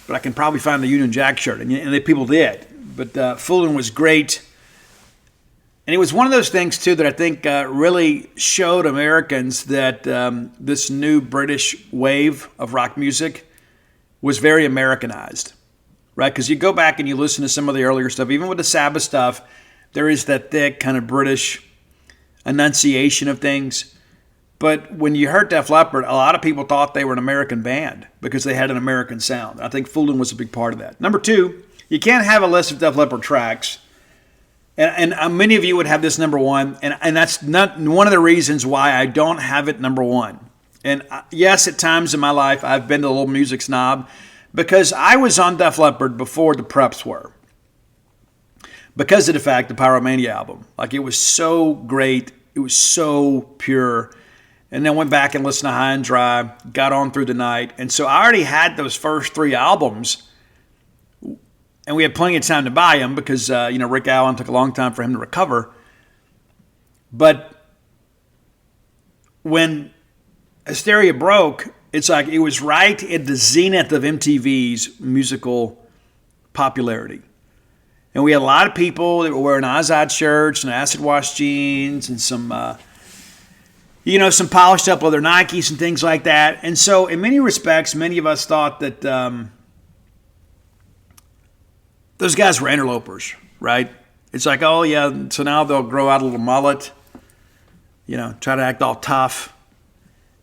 Speaker 1: But I can probably find the Union Jack shirt. And the people did. But Foolin' was great. And it was one of those things, too, that I think really showed Americans that this new British wave of rock music was very Americanized, right? Because you go back and you listen to some of the earlier stuff, even with the Sabbath stuff, there is that thick kind of British enunciation of things. But when you heard Def Leppard, a lot of people thought they were an American band because they had an American sound. I think Foolin' was a big part of that. Number 2, you can't have a list of Def Leppard tracks. And many of you would have this number 1, and that's not one of the reasons why I don't have it number 1. And yes, at times in my life, I've been a little music snob because I was on Def Leppard before the Preps were. Because of the fact, the Pyromania album. Like, it was so great. It was so pure. And then went back and listened to High and Dry, got on through the night. And so I already had those first 3 albums. And we had plenty of time to buy them because, Rick Allen took a long time for him to recover. But when Hysteria broke, it's like it was right at the zenith of MTV's musical popularity. And we had a lot of people that were wearing Azad shirts and acid wash jeans and some polished up leather Nikes and things like that. And so in many respects, many of us thought that those guys were interlopers, right? It's like, oh yeah, so now they'll grow out a little mullet, try to act all tough.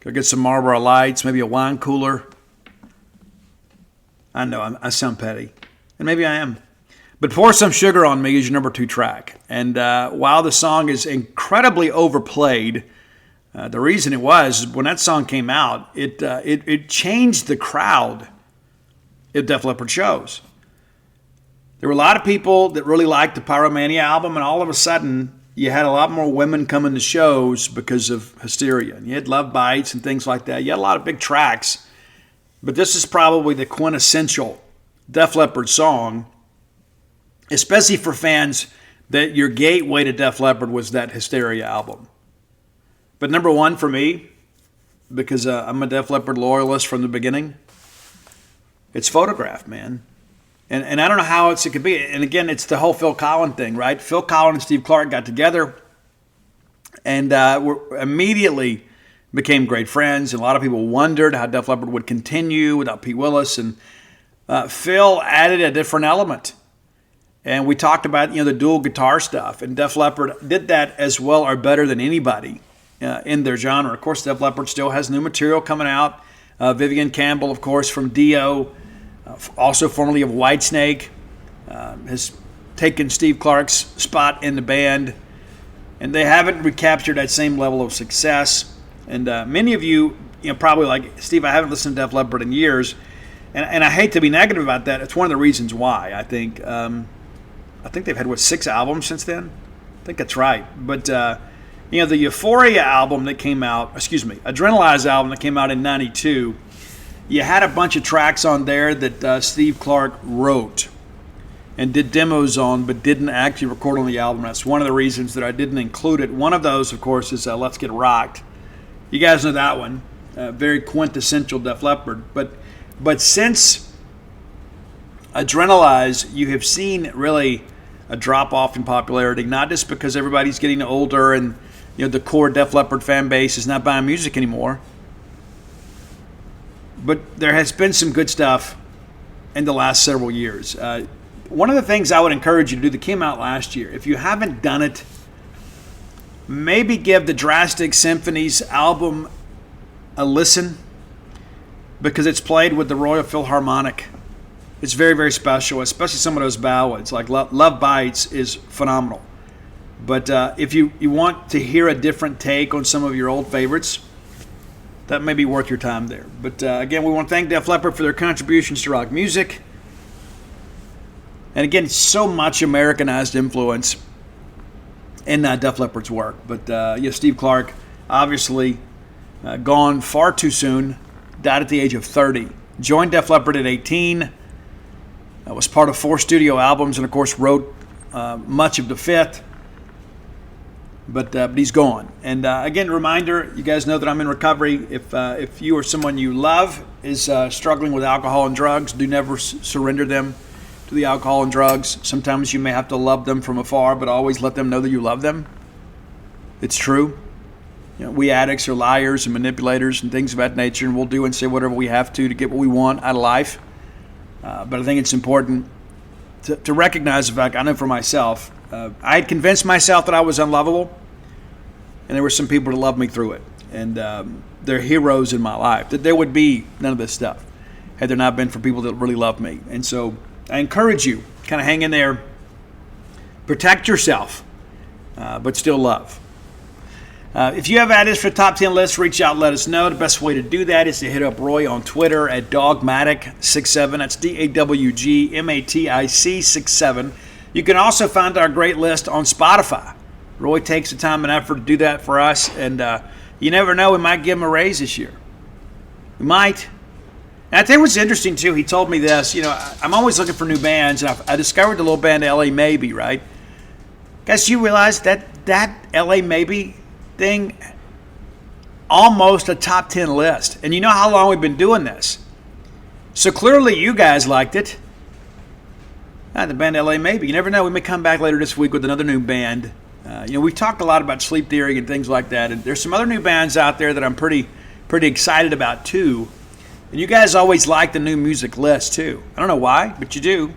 Speaker 1: Go get some Marlboro Lights, maybe a wine cooler. I know, I sound petty. And maybe I am. But Pour Some Sugar on Me is your number 2 track. And while the song is incredibly overplayed, the reason it was when that song came out, it changed the crowd at Def Leppard shows. There were a lot of people that really liked the Pyromania album, and all of a sudden, you had a lot more women coming to shows because of Hysteria. And you had Love Bites and things like that. You had a lot of big tracks. But this is probably the quintessential Def Leppard song, especially for fans that your gateway to Def Leppard was that Hysteria album. But number 1 for me, because I'm a Def Leppard loyalist from the beginning, it's Photograph, man. And I don't know how else it could be. And again, it's the whole Phil Collins thing, right? Phil Collins and Steve Clark got together and immediately became great friends. And a lot of people wondered how Def Leppard would continue without Pete Willis. And Phil added a different element. And we talked about the dual guitar stuff. And Def Leppard did that as well or better than anybody in their genre. Of course, Def Leppard still has new material coming out. Vivian Campbell, of course, from Dio. Also formerly of Whitesnake, has taken Steve Clark's spot in the band, and they haven't recaptured that same level of success. And many of you, probably like, Steve, I haven't listened to Def Leppard in years, and I hate to be negative about that. It's one of the reasons why. I think they've had 6 albums since then. think that's right. But, the Euphoria album that came out, Adrenalize album that came out in 92, you had a bunch of tracks on there that Steve Clark wrote and did demos on, but didn't actually record on the album. That's one of the reasons that I didn't include it. One of those, of course, is Let's Get Rocked. You guys know that one. Very quintessential Def Leppard. But since Adrenalize, you have seen really a drop-off in popularity, not just because everybody's getting older and the core Def Leppard fan base is not buying music anymore, but there has been some good stuff in the last several years. One of the things I would encourage you to do that came out last year, if you haven't done it, maybe give the Drastic Symphonies album a listen, because it's played with the Royal Philharmonic. It's very, very special, especially some of those ballads. Like Love Bites is phenomenal. But if you want to hear a different take on some of your old favorites, that may be worth your time there. But again, we want to thank Def Leppard for their contributions to rock music. And again, so much Americanized influence in Def Leppard's work. But Steve Clark, obviously gone far too soon, died at the age of 30. Joined Def Leppard at 18. Was part of 4 studio albums and, of course, wrote much of the 5th. But he's gone. And again, reminder, you guys know that I'm in recovery. If you or someone you love is struggling with alcohol and drugs, do never surrender them to the alcohol and drugs. Sometimes you may have to love them from afar, but always let them know that you love them. It's true. We addicts are liars and manipulators and things of that nature, and we'll do and say whatever we have to get what we want out of life. But I think it's important to recognize the fact, I know for myself, I had convinced myself that I was unlovable, and there were some people that loved me through it. And they're heroes in my life. That there would be none of this stuff had there not been for people that really loved me. And so I encourage you, kind of hang in there, protect yourself, but still love. If you have ideas for top 10 lists, reach out and let us know. The best way to do that is to hit up Roy on Twitter at Dogmatic67. That's DAWGMATIC 67. You can also find our great list on Spotify. Roy takes the time and effort to do that for us, and you never know, we might give him a raise this year. We might. And I think what's interesting, too, he told me this, I'm always looking for new bands, and I discovered the little band L.A. Maybe, right? Guys, you realize that L.A. Maybe thing, almost a top 10 list. And you know how long we've been doing this. So clearly you guys liked it. The band LA Maybe. You never know. We may come back later this week with another new band. We've talked a lot about Sleep Theory and things like that. And there's some other new bands out there that I'm pretty excited about too. And you guys always like the new music list too. I don't know why, but you do.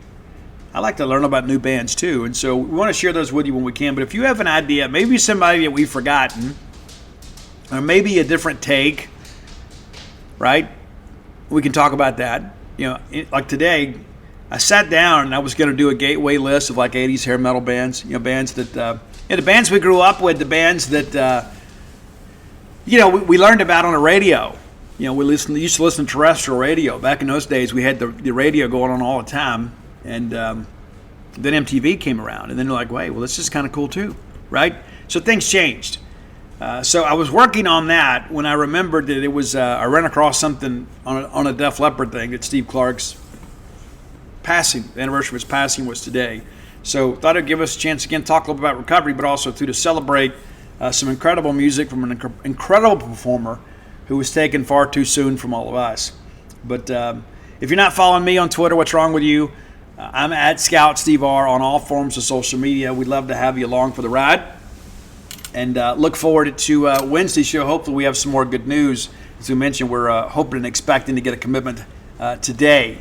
Speaker 1: I like to learn about new bands too, and so we want to share those with you when we can. But if you have an idea, maybe somebody that we've forgotten, or maybe a different take, right? We can talk about that. Like today, I sat down and I was going to do a gateway list of like 80s hair metal bands, bands that, the bands we grew up with, the bands that, we learned about on the radio. We used to listen to terrestrial radio. Back in those days, we had the radio going on all the time. And then MTV came around, and then they're like, wait, well, this is kind of cool too, right? So things changed. So I was working on that when I remembered that it was, I ran across something on a Def Leppard thing that Steve Clark's passing, the anniversary of his passing was today. So thought it'd give us a chance again to talk a little bit about recovery, but also to celebrate some incredible music from an incredible performer who was taken far too soon from all of us. But if you're not following me on Twitter, what's wrong with you? I'm at Scout Steve R on all forms of social media. We'd love to have you along for the ride. And look forward to Wednesday's show. Hopefully we have some more good news. As we mentioned, we're hoping and expecting to get a commitment today.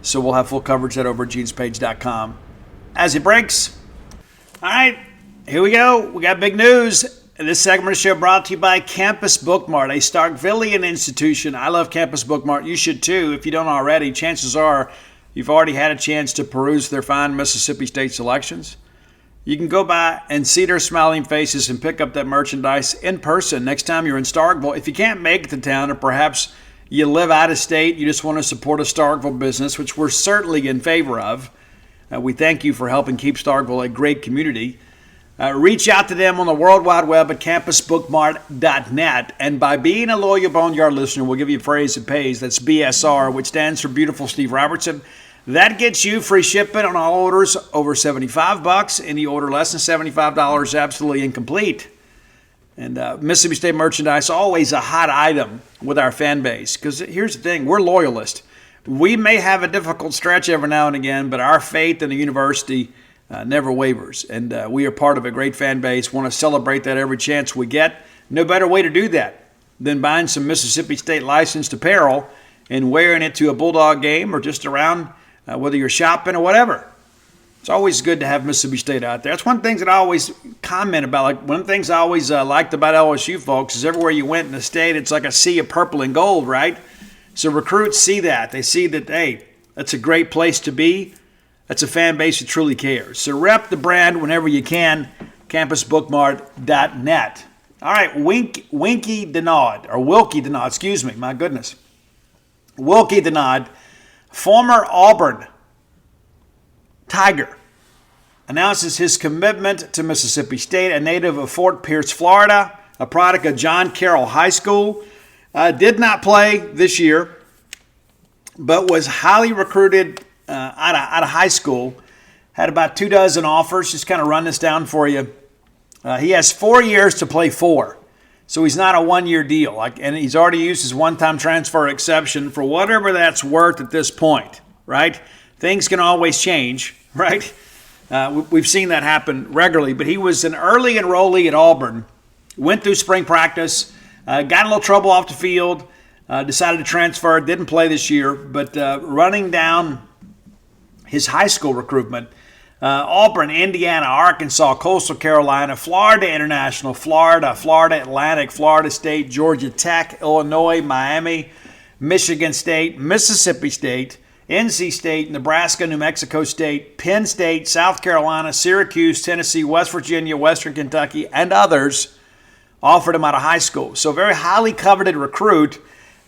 Speaker 1: So we'll have full coverage at over at genespage.com as it breaks. All right, here we go. We got big news. This segment of the show brought to you by Campus Bookmart, a Starkvillian institution. I love Campus Bookmart. You should too. If you don't already, chances are you've already had a chance to peruse their fine Mississippi State selections. You can go by and see their smiling faces and pick up that merchandise in person next time you're in Starkville. If you can't make it to town, or perhaps you live out of state, you just want to support a Starkville business, which we're certainly in favor of. We thank you for helping keep Starkville a great community. reach out to them on the World Wide Web at campusbookmart.net. And by being a loyal Boneyard listener, we'll give you a phrase that pays. That's BSR, which stands for Beautiful Steve Robertson. That gets you free shipping on all orders over $75. Any order less than $75 is absolutely incomplete. And Mississippi State merchandise, always a hot item with our fan base. Because here's the thing, we're loyalists. We may have a difficult stretch every now and again, but our faith in the university never wavers. And we are part of a great fan base, want to celebrate that every chance we get. No better way to do that than buying some Mississippi State licensed apparel and wearing it to a Bulldog game or just around, whether you're shopping or whatever. It's always good to have Mississippi State out there. That's one of the things that I always comment about. Like one of the things I always liked about LSU folks is everywhere you went in the state, it's like a sea of purple and gold, right? So recruits see that. They see that, hey, that's a great place to be. That's a fan base that truly cares. So rep the brand whenever you can, campusbookmart.net. All right, Wilkie Denaud, excuse me, my goodness. Wilkie Denaud, former Auburn Tiger, announces his commitment to Mississippi State, a native of Fort Pierce, Florida, a product of John Carroll High School. Did not play this year, but was highly recruited out of high school. Had about 24 offers. Just kind of run this down for you. He has 4 years to play 4. So he's not a one-year deal. And he's already used his one-time transfer exception for whatever that's worth at this point, right? Things can always change, right? We've seen that happen regularly. But he was an early enrollee at Auburn, went through spring practice, got in a little trouble off the field, decided to transfer, didn't play this year. But running down his high school recruitment, Auburn, Indiana, Arkansas, Coastal Carolina, Florida International, Florida Atlantic, Florida State, Georgia Tech, Illinois, Miami, Michigan State, Mississippi State, NC State, Nebraska, New Mexico State, Penn State, South Carolina, Syracuse, Tennessee, West Virginia, Western Kentucky, and others offered him out of high school. So a very highly coveted recruit,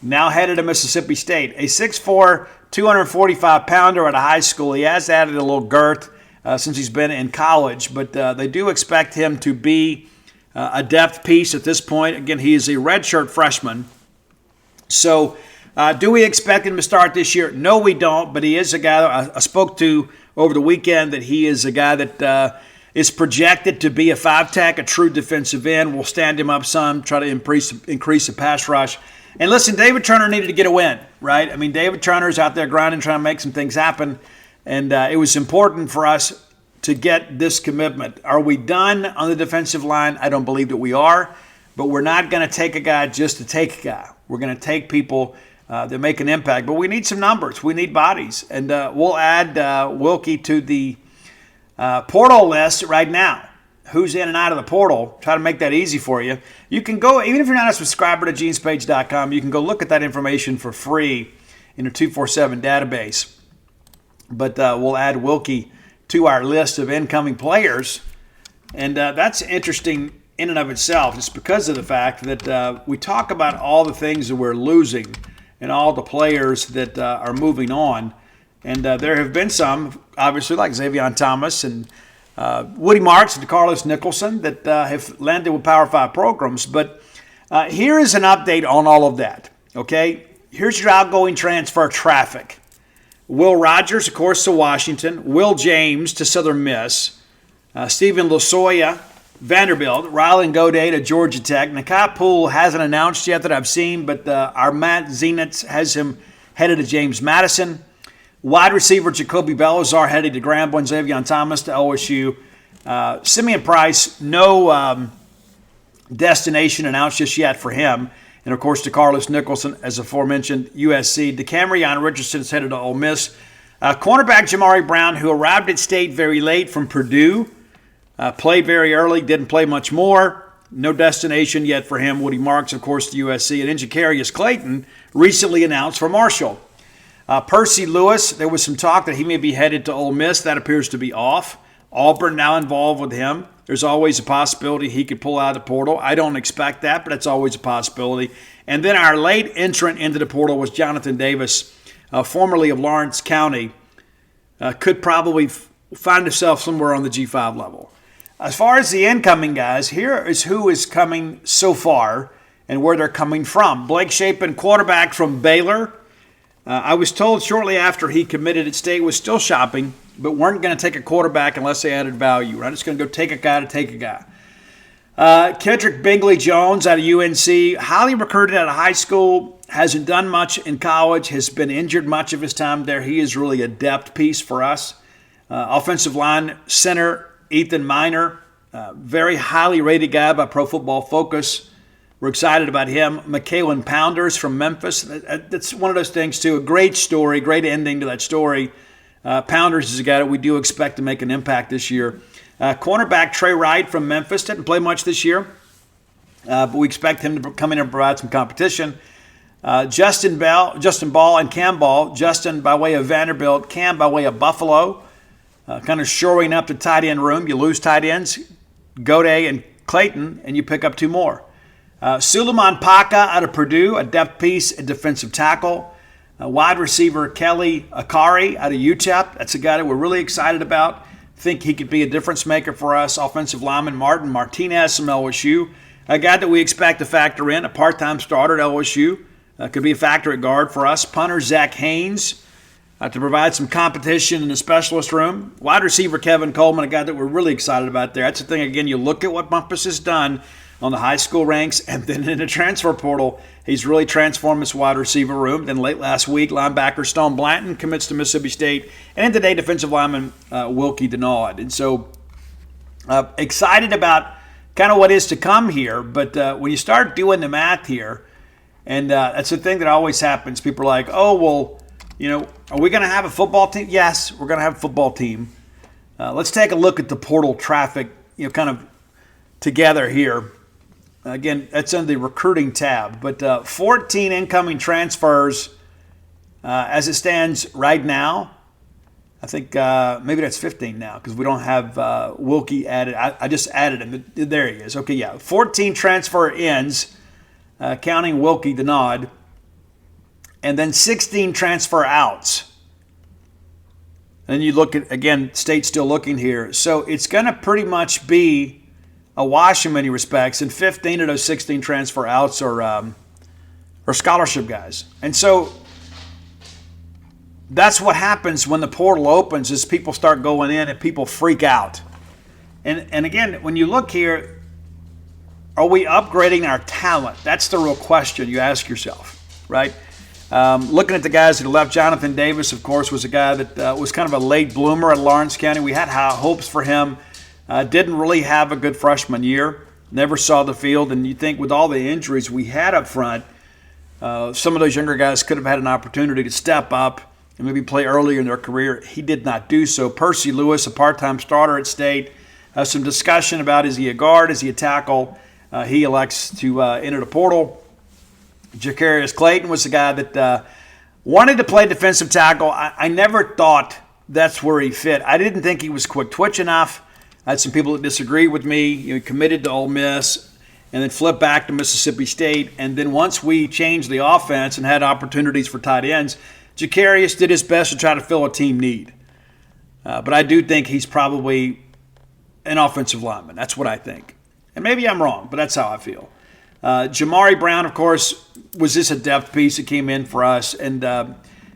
Speaker 1: now headed to Mississippi State. A 6'4", 245-pounder at a high school. He has added a little girth since he's been in college, but they do expect him to be a depth piece at this point. Again, he is a redshirt freshman. So do we expect him to start this year? No, we don't, but he is a guy that I spoke to over the weekend that he is a guy that is projected to be a 5-tech, a true defensive end. We'll stand him up some, try to increase the pass rush. And listen, David Turner needed to get a win, right? I mean, David Turner's out there grinding, trying to make some things happen. And it was important for us to get this commitment. Are we done on the defensive line? I don't believe that we are. But we're not going to take a guy just to take a guy. We're going to take people that make an impact. But we need some numbers. We need bodies. And we'll add Wilkie to the portal list right now. Who's in and out of the portal, try to make that easy for you. You can go, even if you're not a subscriber to genespage.com, you can go look at that information for free in a 247 database. But we'll add Wilkie to our list of incoming players. And that's interesting in and of itself, just because of the fact that we talk about all the things that we're losing and all the players that are moving on. And there have been some, obviously, like Xavier Thomas and Woody Marks and Carlos Nicholson that have landed with Power 5 programs. But here is an update on all of that, okay? Here's your outgoing transfer traffic. Will Rogers, of course, to Washington. Will James to Southern Miss. Stephen Losoya, Vanderbilt. Rylan Goday to Georgia Tech. Nakai Poole hasn't announced yet that I've seen, but our Matt Zenitz has him headed to James Madison. Wide receiver Jacoby Belazar headed to Grambling. Xavier Thomas to LSU. Simeon Price, no destination announced just yet for him. And, of course, to Carlos Nicholson, as aforementioned, USC. DeCamerion Richardson is headed to Ole Miss. Cornerback Jamari Brown, who arrived at State very late from Purdue, played very early, didn't play much more. No destination yet for him. Woody Marks, of course, to USC. And Injacarius Clayton recently announced for Marshall. Percy Lewis, there was some talk that he may be headed to Ole Miss. That appears to be off. Auburn now involved with him. There's always a possibility he could pull out of the portal. I don't expect that, but it's always a possibility. And then our late entrant into the portal was Jonathan Davis, formerly of Lawrence County. Could probably find himself somewhere on the G5 level. as far as the incoming guys, here is who is coming so far and where they're coming from. Blake Shapen, quarterback from Baylor. I was told shortly after he committed at State was still shopping, but weren't going to take a quarterback unless they added value. We're not just going to go take a guy to take a guy. Kendrick Bingley-Jones out of UNC, highly recruited out of high school, hasn't done much in college, has been injured much of his time there. He is really a depth piece for us. Offensive line center Ethan Miner, very highly rated guy by Pro Football Focus. We're excited about him. McKalen Pounders from Memphis. That's one of those things, too. A great story, great ending to that story. Pounders is a guy that we do expect to make an impact this year. Cornerback Trey Wright from Memphis didn't play much this year, but we expect him to come in and provide some competition. Justin Ball and Cam Ball. Justin by way of Vanderbilt, Cam by way of Buffalo. Kind of shoring up the tight end room. You lose tight ends, Gode and Clayton, and you pick up two more. Suleiman Paka out of Purdue, a depth piece at defensive tackle. Wide receiver Kelly Akari out of UTEP. That's a guy that we're really excited about. Think he could be a difference maker for us. Offensive lineman Martin Martinez from LSU, a guy that we expect to factor in, a part-time starter at LSU. Could be a factor at guard for us. Punter Zach Haynes to provide some competition in the specialist room. Wide receiver Kevin Coleman, a guy that we're really excited about there. That's the thing, again, you look at what Memphis has done on the high school ranks, and then in the transfer portal, he's really transformed his wide receiver room. Then late last week, linebacker Stone Blanton commits to Mississippi State, and today defensive lineman Wilkie Denaud. And so excited about kind of what is to come here, but when you start doing the math here, and that's the thing that always happens, people are like, oh, well, are we going to have a football team? Yes, we're going to have a football team. Let's take a look at the portal traffic, kind of together here. Again, that's under the recruiting tab. But 14 incoming transfers as it stands right now. I think maybe that's 15 now because we don't have Wilkie added. I just added him. There he is. Okay, yeah. 14 transfer ins, counting Wilkie Denaud. And then 16 transfer outs. And you look at, again, State's still looking here. So it's going to pretty much be a wash in many respects, and 15 of those 16 transfer outs are scholarship guys. And so that's what happens when the portal opens is people start going in and people freak out. And again, when you look here, are we upgrading our talent? That's the real question you ask yourself, right? Looking at the guys that left, Jonathan Davis, of course, was a guy that was kind of a late bloomer at Lawrence County. We had high hopes for him. Didn't really have a good freshman year. Never saw the field. And you think with all the injuries we had up front, some of those younger guys could have had an opportunity to step up and maybe play earlier in their career. He did not do so. Percy Lewis, a part-time starter at State, some discussion about is he a guard, is he a tackle? He elects to enter the portal. Jacarius Clayton was the guy that wanted to play defensive tackle. I never thought that's where he fit. I didn't think he was quick twitch enough. I had some people that disagreed with me. He committed to Ole Miss and then flipped back to Mississippi State. And then once we changed the offense and had opportunities for tight ends, Jacarius did his best to try to fill a team need. But I do think he's probably an offensive lineman. That's what I think. And maybe I'm wrong, but that's how I feel. Jamari Brown, of course, was this a depth piece that came in for us. And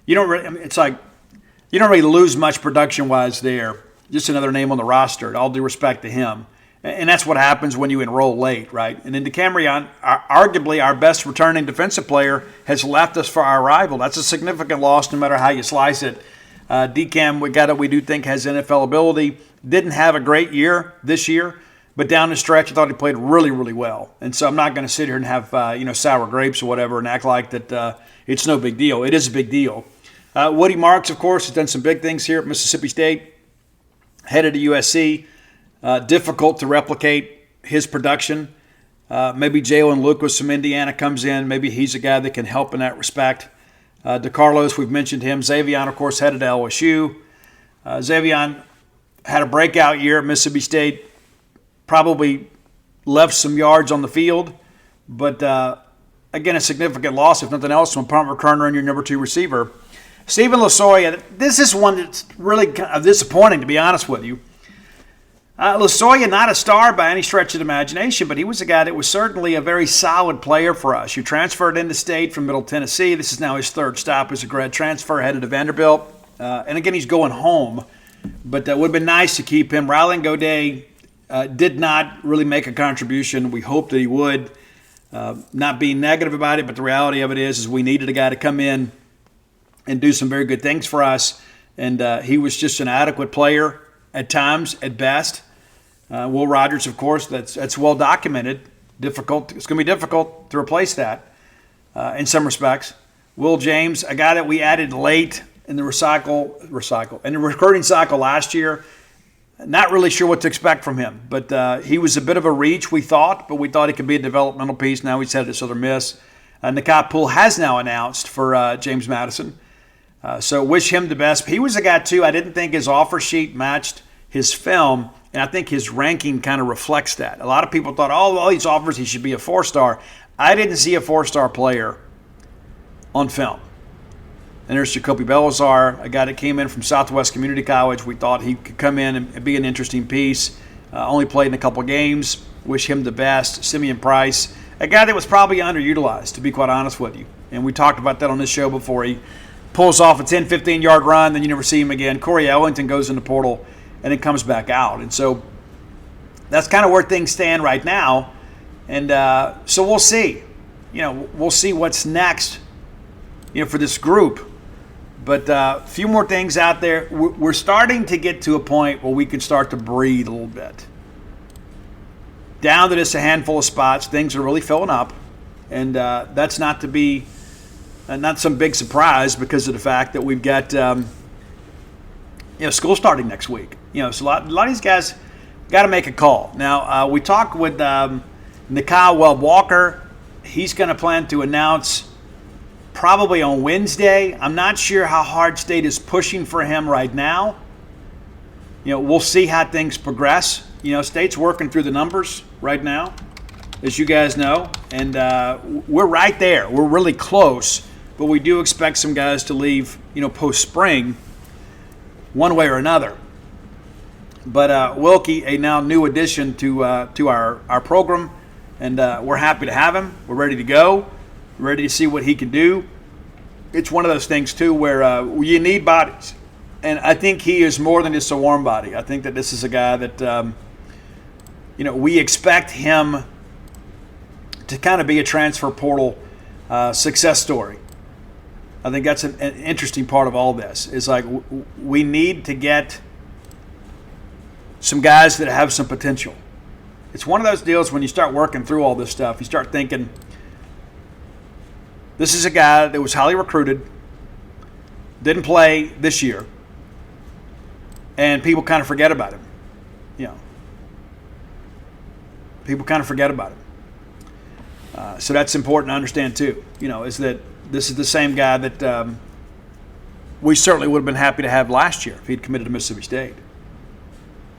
Speaker 1: you don't really lose much production-wise there. Just another name on the roster, all due respect to him. And that's what happens when you enroll late, right? And then DeCamerion, arguably our best returning defensive player, has left us for our rival. That's a significant loss no matter how you slice it. DeCam, we got it, we do think has NFL ability. Didn't have a great year this year, but down the stretch, I thought he played really, really well. And so I'm not going to sit here and have sour grapes or whatever and act like that it's no big deal. It is a big deal. Woody Marks, of course, has done some big things here at Mississippi State. Headed to USC, difficult to replicate his production. Maybe Jalen Lucas from Indiana comes in. Maybe he's a guy that can help in that respect. DeCarlos, we've mentioned him. Xavion, of course, headed to LSU. Xavion had a breakout year at Mississippi State. Probably left some yards on the field. But, again, a significant loss, if nothing else, from a punt returner and your number 2 receiver. Stephen Lasoya, this is one that's really kind of disappointing, to be honest with you. Losoya, not a star by any stretch of the imagination, but he was a guy that was certainly a very solid player for us. Who transferred into state from Middle Tennessee. This is now his third stop as a grad transfer, headed to Vanderbilt. And again, he's going home, but that would have been nice to keep him. Rylan Godet did not really make a contribution. We hoped that he would. Not being negative about it, but the reality of it is we needed a guy to come in and do some very good things for us. And he was just an adequate player at times, at best. Will Rogers, of course, that's well documented. Difficult. It's going to be difficult to replace that in some respects. Will James, a guy that we added late in the in the recruiting cycle last year. Not really sure what to expect from him, but he was a bit of a reach, we thought, but we thought he could be a developmental piece. Now he's headed to Southern Miss. Nakai Poole has now announced for James Madison. So wish him the best. He was a guy, too, I didn't think his offer sheet matched his film, and I think his ranking kind of reflects that. A lot of people thought, all these offers, he should be a 4-star. I didn't see a 4-star player on film. And there's Jacoby Belazar, a guy that came in from Southwest Community College. We thought he could come in and be an interesting piece. Only played in a couple games. Wish him the best. Simeon Price, a guy that was probably underutilized, to be quite honest with you. And we talked about that on this show before. He pulls off a 10, 15-yard run, then you never see him again. Corey Ellington goes in the portal and then comes back out. And so that's kind of where things stand right now. And so we'll see. We'll see what's next, for this group. But a few more things out there. We're starting to get to a point where we can start to breathe a little bit. Down to just a handful of spots, things are really filling up. And that's not to be not some big surprise because of the fact that we've got school starting next week. So a lot of these guys got to make a call. Now, we talked with Nakai Webb-Walker. He's going to plan to announce probably on Wednesday. I'm not sure how hard State is pushing for him right now. We'll see how things progress. State's working through the numbers right now, as you guys know, and we're right there. We're really close, but we do expect some guys to leave, post-spring one way or another. But Wilkie, a now new addition to our program, and we're happy to have him. We're ready to go. Ready to see what he can do. It's one of those things, too, where you need bodies. And I think he is more than just a warm body. I think that this is a guy that, we expect him to kind of be a transfer portal success story. I think that's an interesting part of all this. Is like we need to get some guys that have some potential. It's one of those deals when you start working through all this stuff, you start thinking, this is a guy that was highly recruited, didn't play this year, and people kind of forget about him. People kind of forget about him. So that's important to understand too. Is that this is the same guy that we certainly would have been happy to have last year if he'd committed to Mississippi State.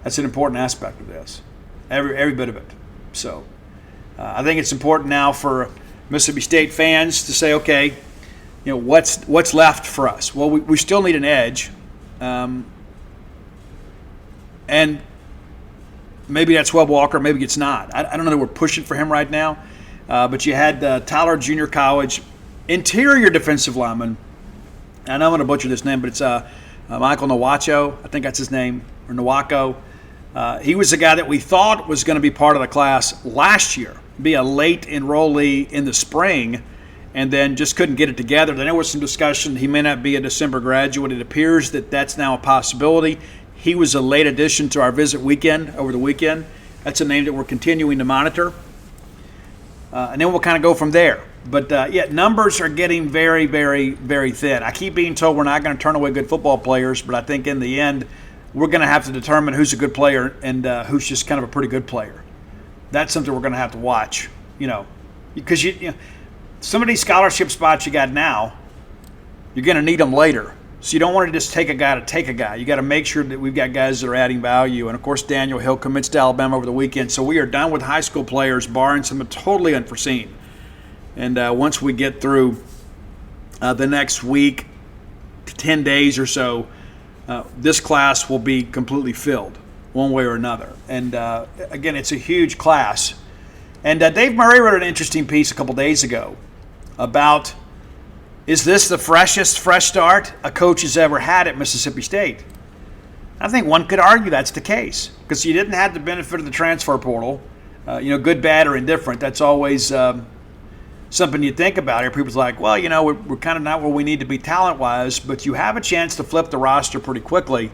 Speaker 1: That's an important aspect of this, every bit of it. So I think it's important now for Mississippi State fans to say, okay, what's left for us? Well, we still need an edge, and maybe that's Webb Walker, maybe it's not. I don't know that we're pushing for him right now, but you had Tyler Junior College interior defensive lineman. I know I'm going to butcher this name, but it's Michael Nwacho. I think that's his name, or Nwako. He was a guy that we thought was going to be part of the class last year, be a late enrollee in the spring, and then just couldn't get it together. Then there was some discussion he may not be a December graduate. It appears that that's now a possibility. He was a late addition to our visit weekend over the weekend. That's a name that we're continuing to monitor. And then we'll kind of go from there. But, numbers are getting very, very, very thin. I keep being told we're not going to turn away good football players, but I think in the end we're going to have to determine who's a good player and who's just kind of a pretty good player. That's something we're going to have to watch, because some of these scholarship spots you got now, you're going to need them later. So you don't want to just take a guy. You got to make sure that we've got guys that are adding value. And, of course, Daniel Hill commits to Alabama over the weekend. So we are done with high school players, barring some totally unforeseen. And once we get through the next week to 10 days or so, this class will be completely filled. one way or another. And again, it's a huge class. And Dave Murray wrote an interesting piece a couple days ago about, is this the freshest fresh start a coach has ever had at Mississippi State? I think one could argue that's the case, because you didn't have the benefit of the transfer portal. Good, bad, or indifferent. That's always something you think about here. People's like, well, we're kind of not where we need to be talent-wise, but you have a chance to flip the roster pretty quickly.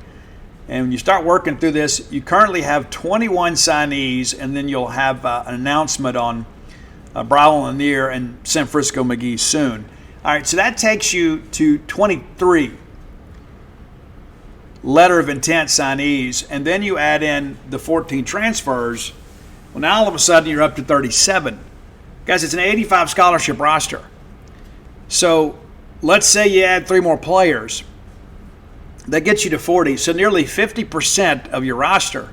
Speaker 1: And when you start working through this, you currently have 21 signees, and then you'll have an announcement on Brawley Lanier and San Francisco McGee soon. All right, so that takes you to 23 letter of intent signees, and then you add in the 14 transfers. Well, now all of a sudden you're up to 37. Guys, it's an 85 scholarship roster. So let's say you add 3 more players. That gets you to 40. So nearly 50% of your roster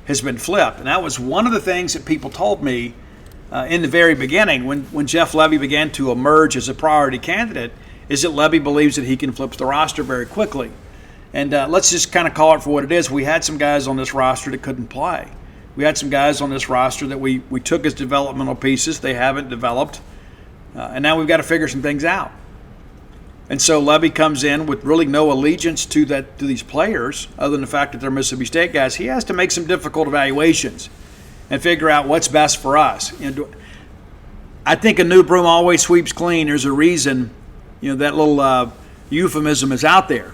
Speaker 1: has been flipped. And that was one of the things that people told me in the very beginning when Jeff Lebby began to emerge as a priority candidate, is that Lebby believes that he can flip the roster very quickly. And let's just kind of call it for what it is. We had some guys on this roster that couldn't play. We had some guys on this roster that we took as developmental pieces. They haven't developed. And now we've got to figure some things out. And so Lebby comes in with really no allegiance to these players, other than the fact that they're Mississippi State guys. He has to make some difficult evaluations and figure out what's best for us. I think a new broom always sweeps clean. There's a reason, that little euphemism is out there.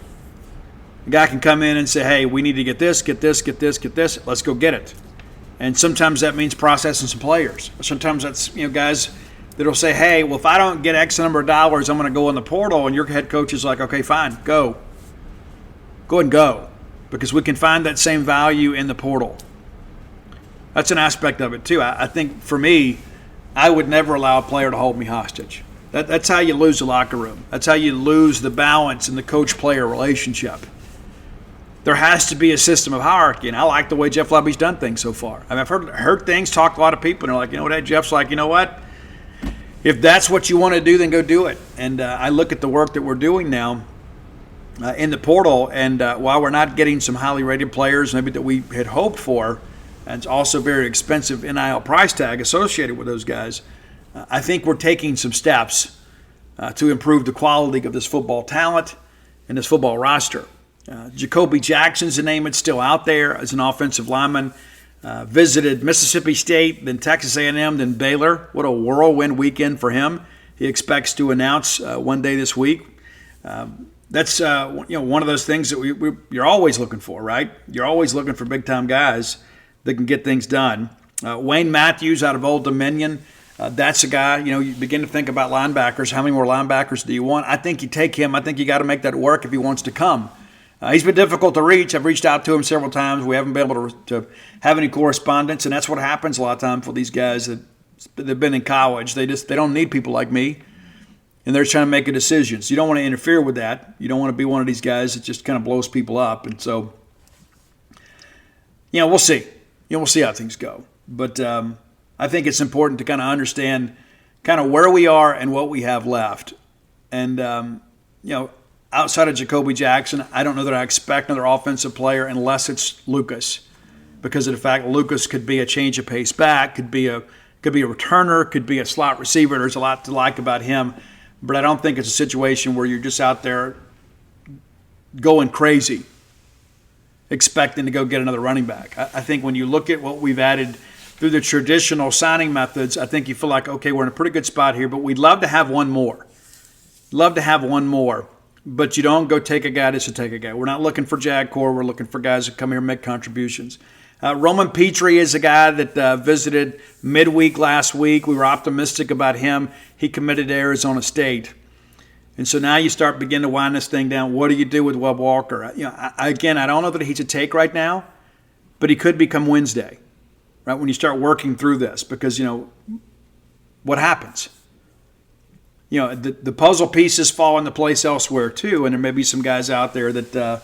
Speaker 1: A guy can come in and say, hey, we need to get this, get this, get this, get this. Let's go get it. And sometimes that means processing some players. Sometimes that's, guys that'll say, hey, well, if I don't get X number of dollars, I'm going to go in the portal. And your head coach is like, okay, fine, go. Go and go. Because we can find that same value in the portal. That's an aspect of it, too. I think, for me, I would never allow a player to hold me hostage. That's how you lose the locker room. That's how you lose the balance in the coach-player relationship. There has to be a system of hierarchy, and I like the way Jeff Lebby's done things so far. I mean, I've heard things, talked to a lot of people, and they're like, what, Jeff's like, what? If that's what you want to do, then go do it. And I look at the work that we're doing now in the portal, and while we're not getting some highly rated players maybe that we had hoped for, and it's also very expensive NIL price tag associated with those guys, I think we're taking some steps to improve the quality of this football talent and this football roster. Jacoby Jackson's a name that's still out there as an offensive lineman. Visited Mississippi State, then Texas A&M, then Baylor. What a whirlwind weekend for him. He expects to announce one day this week. That's one of those things that you're always looking for, right? You're always looking for big-time guys that can get things done. Wayne Matthews out of Old Dominion. That's a guy, you begin to think about linebackers. How many more linebackers do you want? I think you take him. I think you got to make that work if he wants to come. He's been difficult to reach. I've reached out to him several times. We haven't been able to have any correspondence, and that's what happens a lot of times for these guys that've been in college. They don't need people like me, and they're trying to make a decision. So you don't want to interfere with that. You don't want to be one of these guys that just kind of blows people up. And so, we'll see. We'll see how things go. But I think it's important to kind of understand kind of where we are and what we have left. And, outside of Jacoby Jackson, I don't know that I expect another offensive player unless it's Lucas, because of the fact Lucas could be a change of pace back, could be a returner, could be a slot receiver. There's a lot to like about him, but I don't think it's a situation where you're just out there going crazy expecting to go get another running back. I think when you look at what we've added through the traditional signing methods, I think you feel like, okay, we're in a pretty good spot here, but we'd love to have one more. But you don't go take a guy just to take a guy. We're not looking for Jag Core. We're looking for guys that come here and make contributions. Roman Petrie is a guy that visited midweek last week. We were optimistic about him. He committed to Arizona State. And so now you start beginning to wind this thing down. What do you do with Webb Walker? I don't know that he's a take right now, but he could become Wednesday, right, when you start working through this, because, what happens? The puzzle pieces fall into place elsewhere too, and there may be some guys out there that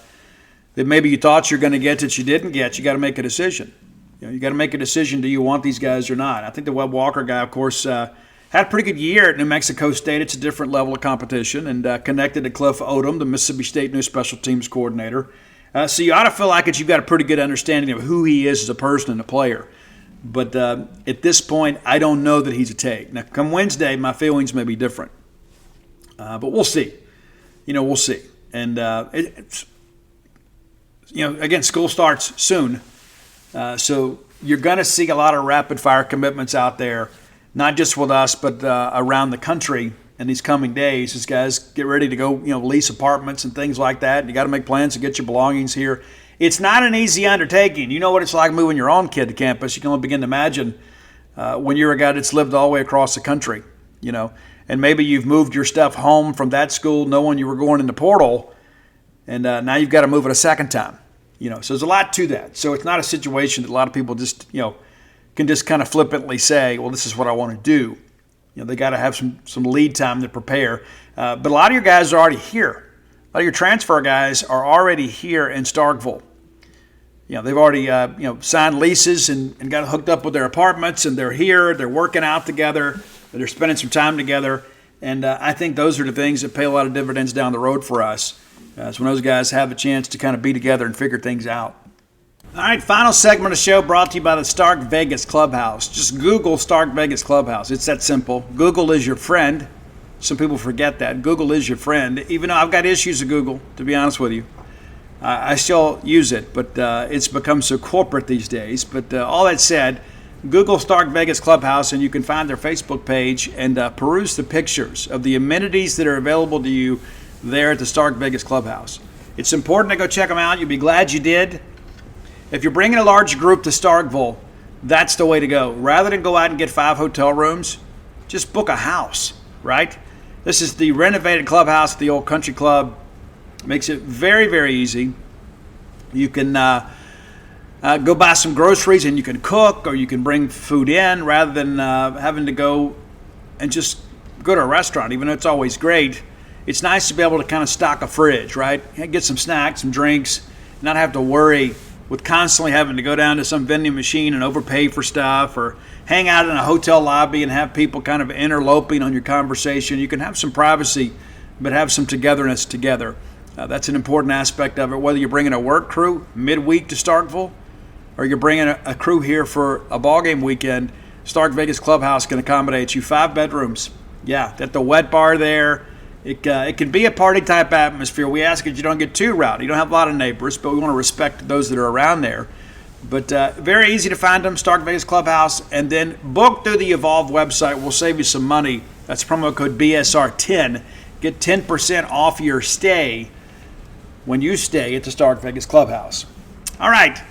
Speaker 1: maybe you thought you're going to get that you didn't get. You got to make a decision. You got to make a decision. Do you want these guys or not? I think the Webb Walker guy, of course, had a pretty good year at New Mexico State. It's a different level of competition, and connected to Cliff Odom, the Mississippi State new special teams coordinator. So you ought to feel like you've got a pretty good understanding of who he is as a person and a player. But at this point, I don't know that he's a take. Now, come Wednesday, my feelings may be different. But we'll see. We'll see. And it's again, school starts soon. So you're going to see a lot of rapid-fire commitments out there, not just with us, but around the country in these coming days as guys get ready to go, lease apartments and things like that. You got to make plans to get your belongings here. It's not an easy undertaking. You know what it's like moving your own kid to campus. You can only begin to imagine when you're a guy that's lived all the way across the country, and maybe you've moved your stuff home from that school knowing you were going in the portal, and now you've got to move it a second time. So there's a lot to that. So it's not a situation that a lot of people just, can just kind of flippantly say, well, this is what I want to do. They got to have some lead time to prepare. But a lot of your guys are already here. A lot of your transfer guys are already here in Starkville. They've already, signed leases and got hooked up with their apartments, and they're here. They're working out together. They're spending some time together. And I think those are the things that pay a lot of dividends down the road for us. It's when those guys have a chance to kind of be together and figure things out. All right, final segment of the show brought to you by the Stark Vegas Clubhouse. Just Google Stark Vegas Clubhouse. It's that simple. Google is your friend. Some people forget that. Google is your friend. Even though I've got issues with Google, to be honest with you. I still use it, but it's become so corporate these days. But all that said, Google Stark Vegas Clubhouse, and you can find their Facebook page and peruse the pictures of the amenities that are available to you there at the Stark Vegas Clubhouse. It's important to go check them out. You'll be glad you did. If you're bringing a large group to Starkville, that's the way to go. Rather than go out and get 5 hotel rooms, just book a house, right? This is the renovated clubhouse at the old country club. Makes it very, very easy. You can go buy some groceries and you can cook, or you can bring food in rather than having to go and just go to a restaurant, even though it's always great. It's nice to be able to kind of stock a fridge, right? Get some snacks, some drinks, not have to worry with constantly having to go down to some vending machine and overpay for stuff, or hang out in a hotel lobby and have people kind of interloping on your conversation. You can have some privacy, but have some togetherness together. That's an important aspect of it, whether you're bringing a work crew midweek to Starkville or you're bringing a crew here for a ballgame weekend. Stark Vegas Clubhouse can accommodate you. 5 bedrooms. Yeah, at the wet bar there. It can be a party-type atmosphere. We ask that you don't get too rowdy. You don't have a lot of neighbors, but we want to respect those that are around there. But very easy to find them, Stark Vegas Clubhouse. And then book through the Evolve website. We'll save you some money. That's promo code BSR10. Get 10% off your stay when you stay at the Stark Vegas Clubhouse. All right.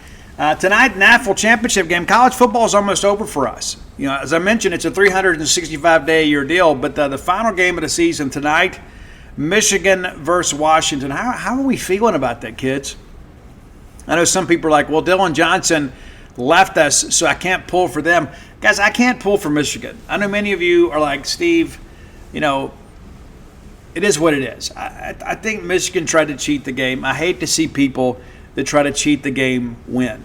Speaker 1: Tonight, NAFL championship game. College football is almost over for us. As I mentioned, it's a 365-day-a-year deal, but the final game of the season tonight, Michigan versus Washington. How are we feeling about that, kids? I know some people are like, well, Dylan Johnson left us, so I can't pull for them. Guys, I can't pull for Michigan. I know many of you are like, Steve, it is what it is. I think Michigan tried to cheat the game. I hate to see people that try to cheat the game win.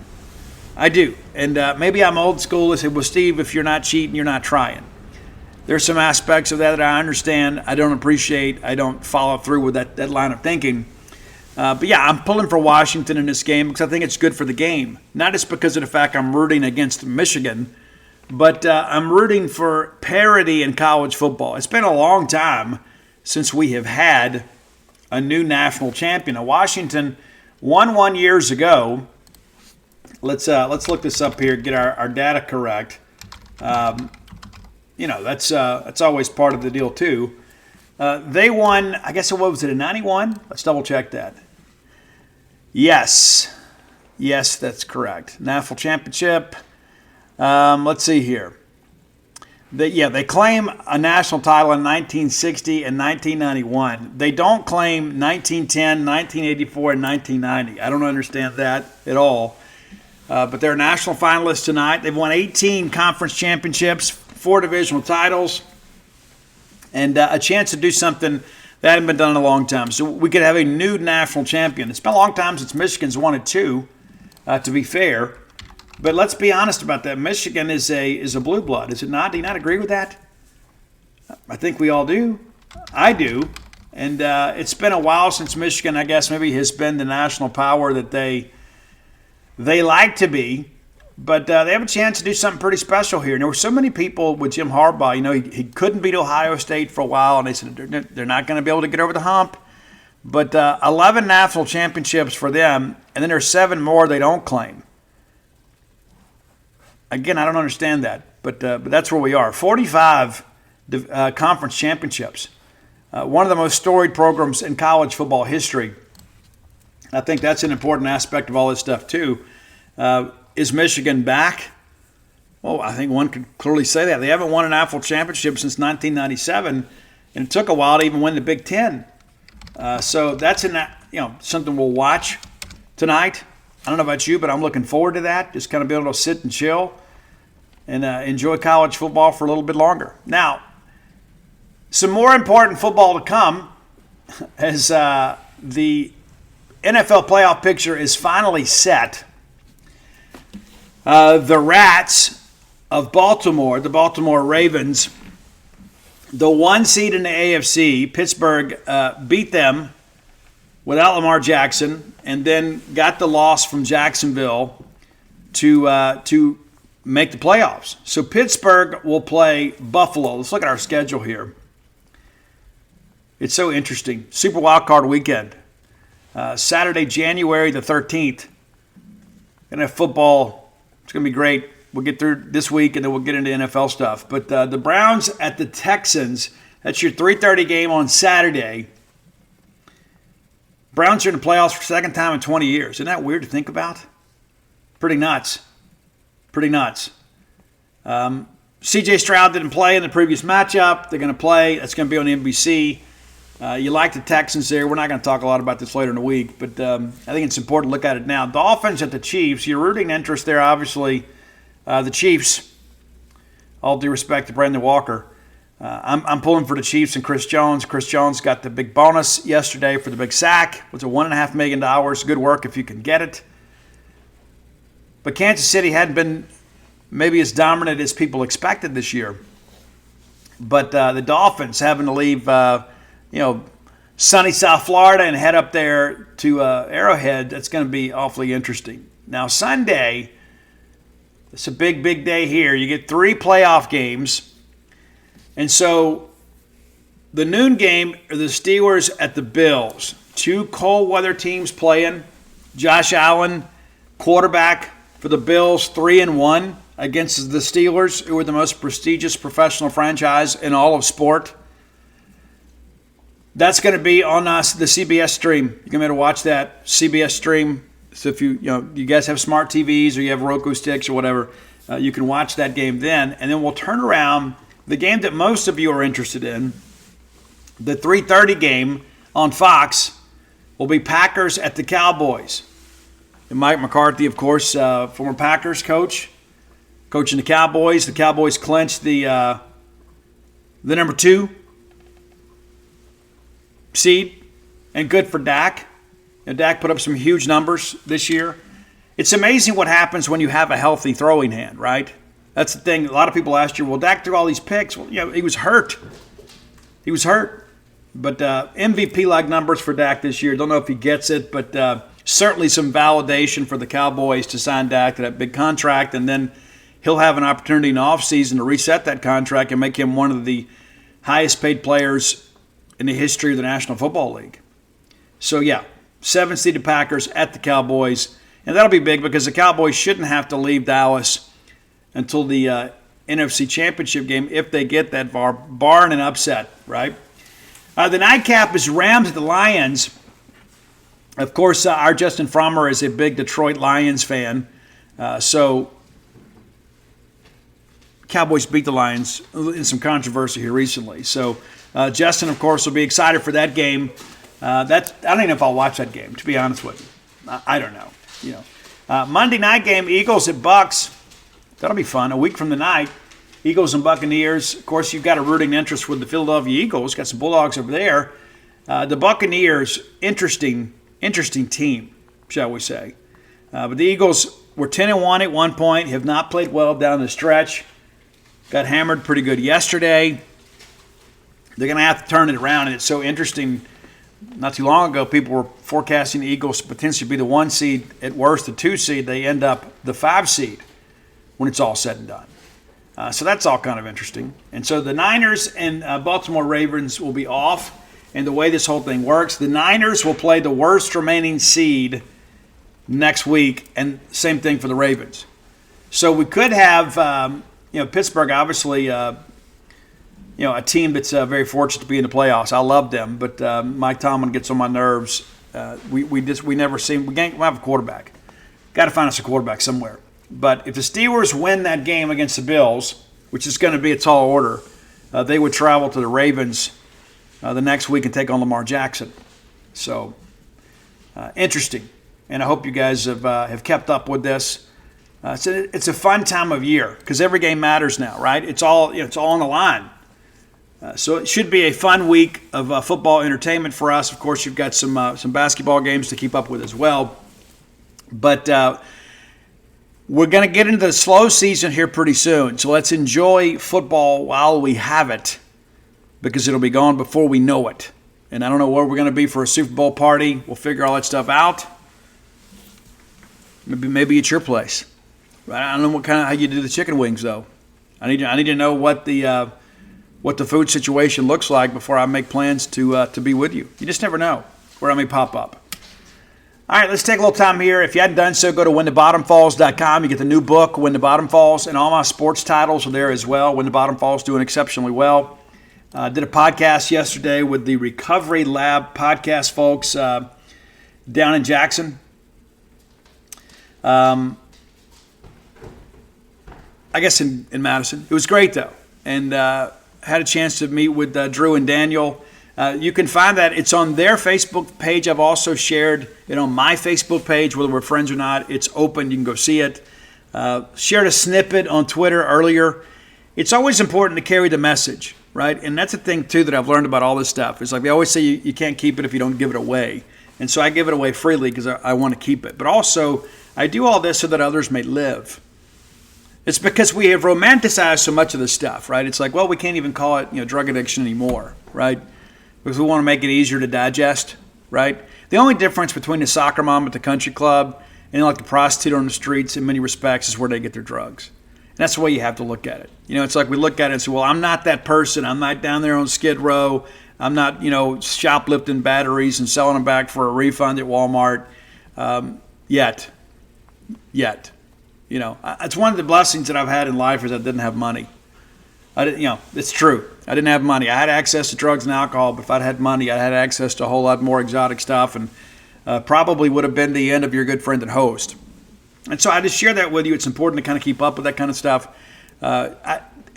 Speaker 1: I do. And maybe I'm old school and say, well, Steve, if you're not cheating, you're not trying. There's some aspects of that I understand. I don't appreciate. I don't follow through with that line of thinking. But yeah, I'm pulling for Washington in this game because I think it's good for the game. Not just because of the fact I'm rooting against Michigan, but I'm rooting for parity in college football. It's been a long time since we have had a new national champion. Now, Washington won 1 year ago. Let's look this up here, get our data correct. That's always part of the deal too. They won, I guess, what was it, in 91? Let's double check that. Yes, that's correct. NAFL championship. Let's see here. They claim a national title in 1960 and 1991. They don't claim 1910, 1984, and 1990. I don't understand that at all. But they're national finalists tonight. They've won 18 conference championships, 4 divisional titles, and a chance to do something that hadn't been done in a long time. So we could have a new national champion. It's been a long time since Michigan's won it too, to be fair. But let's be honest about that. Michigan is a blue blood, is it not? Do you not agree with that? I think we all do. I do. And it's been a while since Michigan, I guess, maybe has been the national power that they like to be. But they have a chance to do something pretty special here. And there were so many people with Jim Harbaugh. He couldn't beat Ohio State for a while, and they said they're not going to be able to get over the hump. But 11 national championships for them, and then there's 7 more they don't claim. Again, I don't understand that, but that's where we are. 45 conference championships. One of the most storied programs in college football history. I think that's an important aspect of all this stuff, too. Is Michigan back? Well, I think one could clearly say that. They haven't won a national championship since 1997, and it took a while to even win the Big Ten. So that's something we'll watch tonight. I don't know about you, but I'm looking forward to that. Just kind of be able to sit and chill and enjoy college football for a little bit longer. Now, some more important football to come as the NFL playoff picture is finally set. The Rats of Baltimore, the Baltimore Ravens, the 1 seed in the AFC, Pittsburgh, beat them without Lamar Jackson and then got the loss from Jacksonville to make the playoffs. So Pittsburgh will play Buffalo. Let's look at our schedule here. It's so interesting. Super Wildcard Weekend. Saturday, January the 13th. Going to have football. It's going to be great. We'll get through this week, and then we'll get into NFL stuff. But the Browns at the Texans, that's your 3:30 game on Saturday. Browns are in the playoffs for the second time in 20 years. Isn't that weird to think about? Pretty nuts. Pretty nuts. C.J. Stroud didn't play in the previous matchup. They're going to play. That's going to be on NBC. You like the Texans there. We're not going to talk a lot about this later in the week, but I think it's important to look at it now. Dolphins at the Chiefs. Your rooting interest there, obviously, the Chiefs. All due respect to Brandon Walker. I'm pulling for the Chiefs and Chris Jones. Chris Jones got the big bonus yesterday for the big sack. It was a $1.5 million. Good work if you can get it. But Kansas City hadn't been maybe as dominant as people expected this year. But the Dolphins having to leave sunny South Florida and head up there to Arrowhead, that's going to be awfully interesting. Now, Sunday, it's a big, big day here. You get 3 playoff games. And so the noon game are the Steelers at the Bills. 2 cold weather teams playing. Josh Allen, quarterback for the Bills, 3-1 against the Steelers, who are the most prestigious professional franchise in all of sport. That's going to be on the CBS stream. You're going to be able to watch that CBS stream. So if you guys have smart TVs or you have Roku sticks or whatever, you can watch that game then. And then we'll turn around the game that most of you are interested in. The 3:30 game on Fox will be Packers at the Cowboys. And Mike McCarthy, of course, former Packers coach, coaching the Cowboys. The Cowboys clinched the number 2 seed, and good for Dak. Dak put up some huge numbers this year. It's amazing what happens when you have a healthy throwing hand, right? That's the thing. A lot of people asked you, well, Dak threw all these picks. Well, he was hurt. He was hurt. But MVP-like numbers for Dak this year. Don't know if he gets it, but certainly some validation for the Cowboys to sign Dak to that big contract, and then he'll have an opportunity in the offseason to reset that contract and make him one of the highest-paid players in the history of the National Football League. So, 7-seeded Packers at the Cowboys. And that'll be big because the Cowboys shouldn't have to leave Dallas until the NFC Championship game if they get that far, barring an upset, right? The nightcap is Rams at the Lions. Of course, our Justin Frommer is a big Detroit Lions fan. So Cowboys beat the Lions in some controversy here recently. So Justin, of course, will be excited for that game. I don't even know if I'll watch that game, to be honest with you. I don't know. Monday night game, Eagles at Bucks. That'll be fun. A week from tonight, Eagles and Buccaneers. Of course, you've got a rooting interest with the Philadelphia Eagles. Got some Bulldogs over there. The Buccaneers, interesting team, shall we say. But the Eagles were 10-1 at one point, have not played well down the stretch. Got hammered pretty good yesterday. they're going to have to turn it around. And it's so interesting. Not too long ago, people were forecasting the Eagles to potentially be the 1 seed, at worst the 2 seed. They end up the 5 seed when it's all said and done. So that's all kind of interesting. And so the Niners and Baltimore Ravens will be off. And the way this whole thing works, the Niners will play the worst remaining seed next week, and same thing for the Ravens. So we could have, Pittsburgh, obviously, a team that's very fortunate to be in the playoffs. I love them, but Mike Tomlin gets on my nerves. We never seem we can't have a quarterback. Got to find us a quarterback somewhere. But if the Steelers win that game against the Bills, which is going to be a tall order, they would travel to the Ravens the next week and take on Lamar Jackson. So interesting, and I hope you guys have kept up with this. It's a fun time of year because every game matters now, right? It's all on the line. So it should be a fun week of football entertainment for us. Of course, you've got some basketball games to keep up with as well. But we're going to get into the slow season here pretty soon. So let's enjoy football while we have it, because it'll be gone before we know it. And I don't know where we're going to be for a Super Bowl party. We'll figure all that stuff out. Maybe it's your place. I don't know how you do the chicken wings though. I need to know what the food situation looks like before I make plans to be with you. You just never know where I may pop up. All right, let's take a little time here. If you hadn't done so, go to whenthebottomfalls.com. You get the new book, When the Bottom Falls, and all my sports titles are there as well. When the Bottom Falls doing exceptionally well. Did a podcast yesterday with the Recovery Lab podcast folks down in Jackson. I guess in Madison. It was great, though. And had a chance to meet with Drew and Daniel. You can find that. It's on their Facebook page. I've also shared it on my Facebook page, whether we're friends or not. It's open. You can go see it. Shared a snippet on Twitter earlier. It's always important to carry the message, right? And that's a thing, too, that I've learned about all this stuff. It's like they always say you can't keep it if you don't give it away. And so I give it away freely because I want to keep it. But also, I do all this so that others may live. It's because we have romanticized so much of this stuff, right? It's like, well, we can't even call it, drug addiction anymore, right? Because we want to make it easier to digest, right? The only difference between the soccer mom at the country club and like the prostitute on the streets in many respects is where they get their drugs. And that's the way you have to look at it. It's like we look at it and say, well, I'm not that person. I'm not down there on Skid Row. I'm not, shoplifting batteries and selling them back for a refund at Walmart yet. It's one of the blessings that I've had in life is I didn't have money. It's true. I didn't have money. I had access to drugs and alcohol, but if I'd had money, I had access to a whole lot more exotic stuff, and probably would have been the end of your good friend and host. And so I just share that with you. It's important to kind of keep up with that kind of stuff.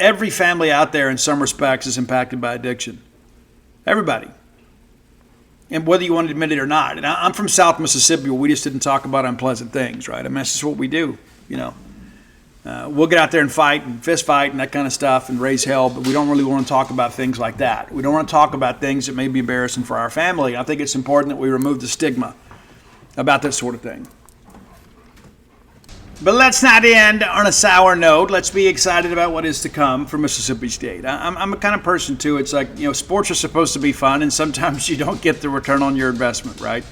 Speaker 1: Every family out there, in some respects, is impacted by addiction. Everybody. And whether you want to admit it or not. And I'm from South Mississippi, where we just didn't talk about unpleasant things, right? I mean, that's just what we do, We'll get out there and fight and fist fight and that kind of stuff and raise hell, but we don't really want to talk about things like that. We don't want to talk about things that may be embarrassing for our family. I think it's important that we remove the stigma about that sort of thing. But let's not end on a sour note. Let's be excited about what is to come for Mississippi State. I'm a kind of person, too. It's like, sports are supposed to be fun, and sometimes you don't get the return on your investment, right?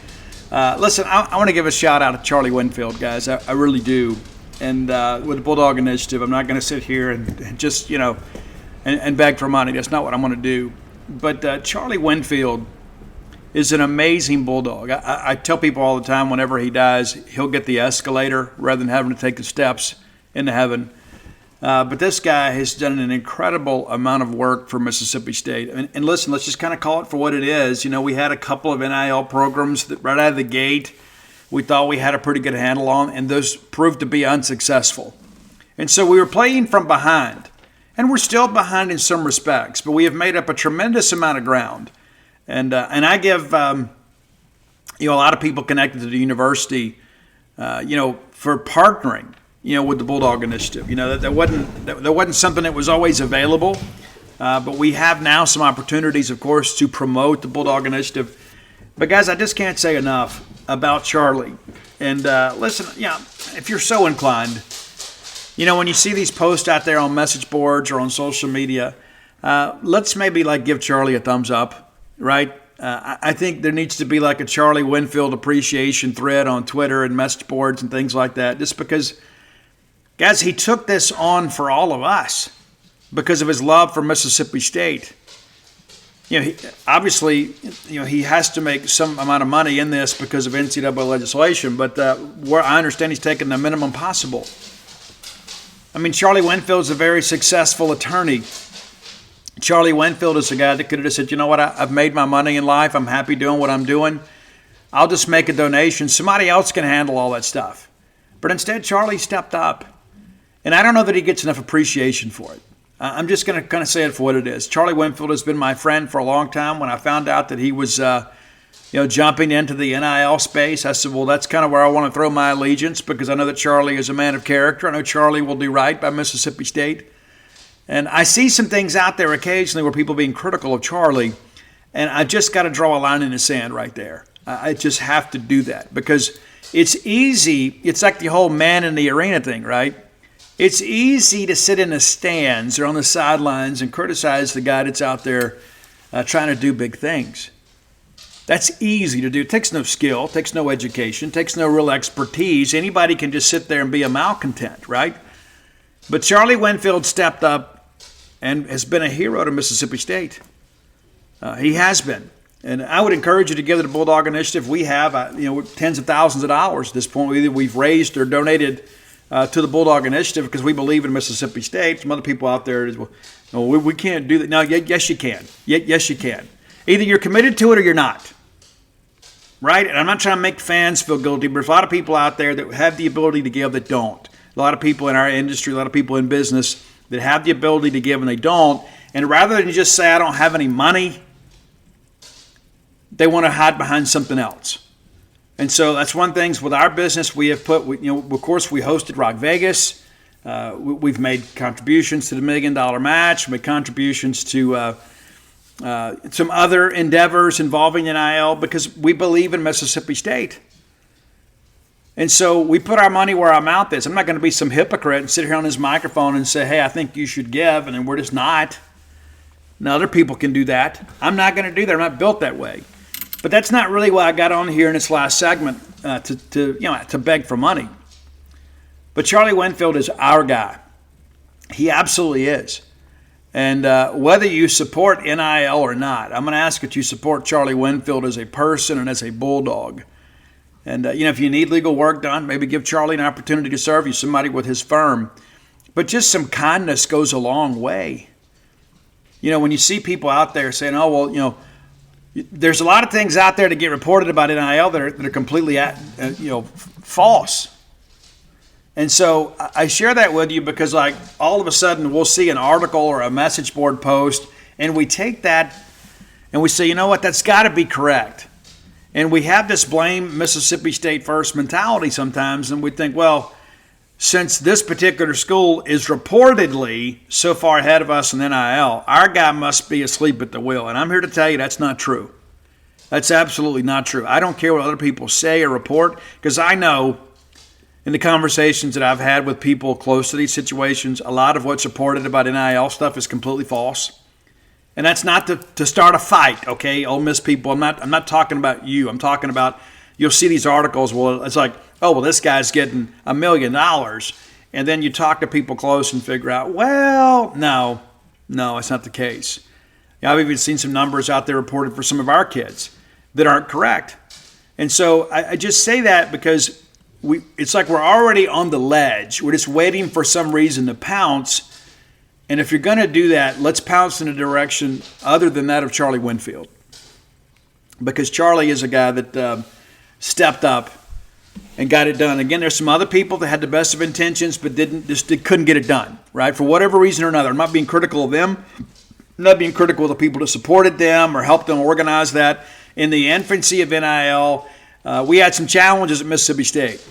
Speaker 1: Listen, I want to give a shout-out to Charlie Winfield, guys. I really do. And with the Bulldog Initiative, I'm not going to sit here and just, and beg for money. That's not what I'm going to do. But Charlie Winfield is an amazing Bulldog. I tell people all the time whenever he dies, he'll get the escalator rather than having to take the steps into heaven. But this guy has done an incredible amount of work for Mississippi State. And listen, let's just kind of call it for what it is. We had a couple of NIL programs that right out of the gate we thought we had a pretty good handle on, and those proved to be unsuccessful. And so we were playing from behind. And we're still behind in some respects, but we have made up a tremendous amount of ground. And I give a lot of people connected to the university, for partnering, with the Bulldog Initiative. That wasn't something that was always available, but we have now some opportunities, of course, to promote the Bulldog Initiative. But guys, I just can't say enough about Charlie. And listen, if you're so inclined, when you see these posts out there on message boards or on social media, let's maybe like give Charlie a thumbs up, right? I think there needs to be like a Charlie Winfield appreciation thread on Twitter and message boards and things like that, just because, guys, he took this on for all of us because of his love for Mississippi State. Obviously, he has to make some amount of money in this because of NCAA legislation, but where I understand he's taking the minimum possible. I mean, Charlie Winfield is a very successful attorney. Charlie Winfield is a guy that could have just said, you know what, I've made my money in life. I'm happy doing what I'm doing. I'll just make a donation. Somebody else can handle all that stuff. But instead, Charlie stepped up. And I don't know that he gets enough appreciation for it. I'm just going to kind of say it for what it is. Charlie Winfield has been my friend for a long time. When I found out that he was jumping into the NIL space, I said, well, that's kind of where I want to throw my allegiance, because I know that Charlie is a man of character. I know Charlie will do right by Mississippi State. And I see some things out there occasionally where people are being critical of Charlie, and I just got to draw a line in the sand right there. I just have to do that, because it's easy. It's like the whole man in the arena thing, right? It's easy to sit in the stands or on the sidelines and criticize the guy that's out there trying to do big things. That's easy to do. It takes no skill, takes no education, takes no real expertise. Anybody can just sit there and be a malcontent, right? But Charlie Winfield stepped up and has been a hero to Mississippi State. He has been. And I would encourage you to give to the Bulldog Initiative. We have tens of thousands of dollars at this point. Either we've raised or donated to the Bulldog Initiative because we believe in Mississippi State. Some other people out there, well, no, we can't do that. No, yes, you can. Yes, you can. Either you're committed to it or you're not. Right? And I'm not trying to make fans feel guilty, but there's a lot of people out there that have the ability to give that don't. A lot of people in our industry, a lot of people in business that have the ability to give and they don't. And rather than just say, I don't have any money, they want to hide behind something else. And so that's one thing with our business. We have put, of course, we hosted Rock Vegas. We've made contributions to the $1 million match, made contributions to some other endeavors involving NIL because we believe in Mississippi State. And so we put our money where our mouth is. I'm not going to be some hypocrite and sit here on this microphone and say, hey, I think you should give, and then we're just not. Now, other people can do that. I'm not going to do that. I'm not built that way. But that's not really why I got on here in this last segment to beg for money. But Charlie Winfield is our guy. He absolutely is. And whether you support NIL or not, I'm going to ask that you support Charlie Winfield as a person and as a Bulldog. And, if you need legal work done, maybe give Charlie an opportunity to serve you, somebody with his firm. But just some kindness goes a long way. When you see people out there saying, oh, well, there's a lot of things out there to get reported about NIL that are completely, false. And so I share that with you because, like, all of a sudden we'll see an article or a message board post, and we take that and we say, you know what, that's got to be correct. And we have this blame Mississippi State first mentality sometimes, and we think, well, since this particular school is reportedly so far ahead of us in NIL, our guy must be asleep at the wheel. And I'm here to tell you that's not true. That's absolutely not true. I don't care what other people say or report, because I know in the conversations that I've had with people close to these situations, a lot of what's reported about NIL stuff is completely false. And that's not to start a fight, okay, Ole Miss people. I'm not talking about you. I'm talking about, you'll see these articles. Well, it's like, oh, well, this guy's getting $1 million. And then you talk to people close and figure out, well, no, it's not the case. I've even seen some numbers out there reported for some of our kids that aren't correct. And so I just say that because it's like we're already on the ledge. We're just waiting for some reason to pounce. And if you're going to do that, let's pounce in a direction other than that of Charlie Winfield. Because Charlie is a guy that stepped up and got it done. Again, there's some other people that had the best of intentions but couldn't get it done, right? For whatever reason or another. I'm not being critical of them. I'm not being critical of the people that supported them or helped them organize that. In the infancy of NIL, we had some challenges at Mississippi State.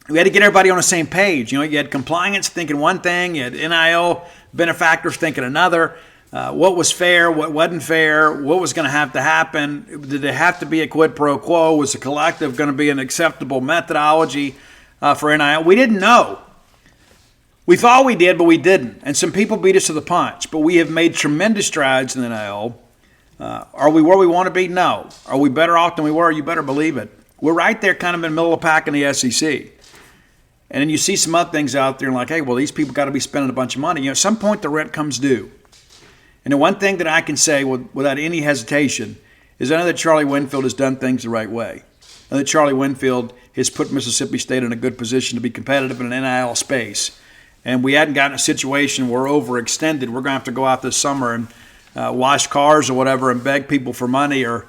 Speaker 1: We had to get everybody on the same page. You had compliance thinking one thing, you had NIL benefactors thinking another. What was fair, what wasn't fair, what was going to have to happen? Did it have to be a quid pro quo? Was the collective going to be an acceptable methodology for NIL? We didn't know. We thought we did, but we didn't. And some people beat us to the punch. But we have made tremendous strides in the NIL. Are we where we want to be? No. Are we better off than we were? You better believe it. We're right there kind of in the middle of the pack in the SEC. And then you see some other things out there and like, hey, well, these people got to be spending a bunch of money. At some point the rent comes due. And the one thing that I can say without any hesitation is I know that Charlie Winfield has done things the right way. I know that Charlie Winfield has put Mississippi State in a good position to be competitive in an NIL space. And we hadn't gotten a situation where we're overextended. We're going to have to go out this summer and wash cars or whatever and beg people for money or,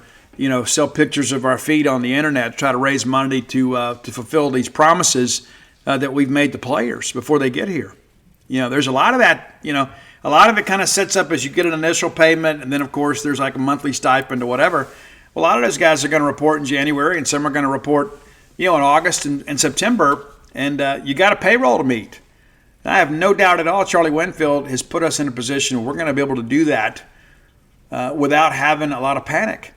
Speaker 1: sell pictures of our feet on the internet to try to raise money to fulfill these promises that we've made to players before they get here. There's a lot of that, a lot of it kind of sets up as you get an initial payment and then, of course, there's like a monthly stipend or whatever. A lot of those guys are going to report in January and some are going to report, in August and September, and you got a payroll to meet. I have no doubt at all Charlie Winfield has put us in a position where we're going to be able to do that without having a lot of panic.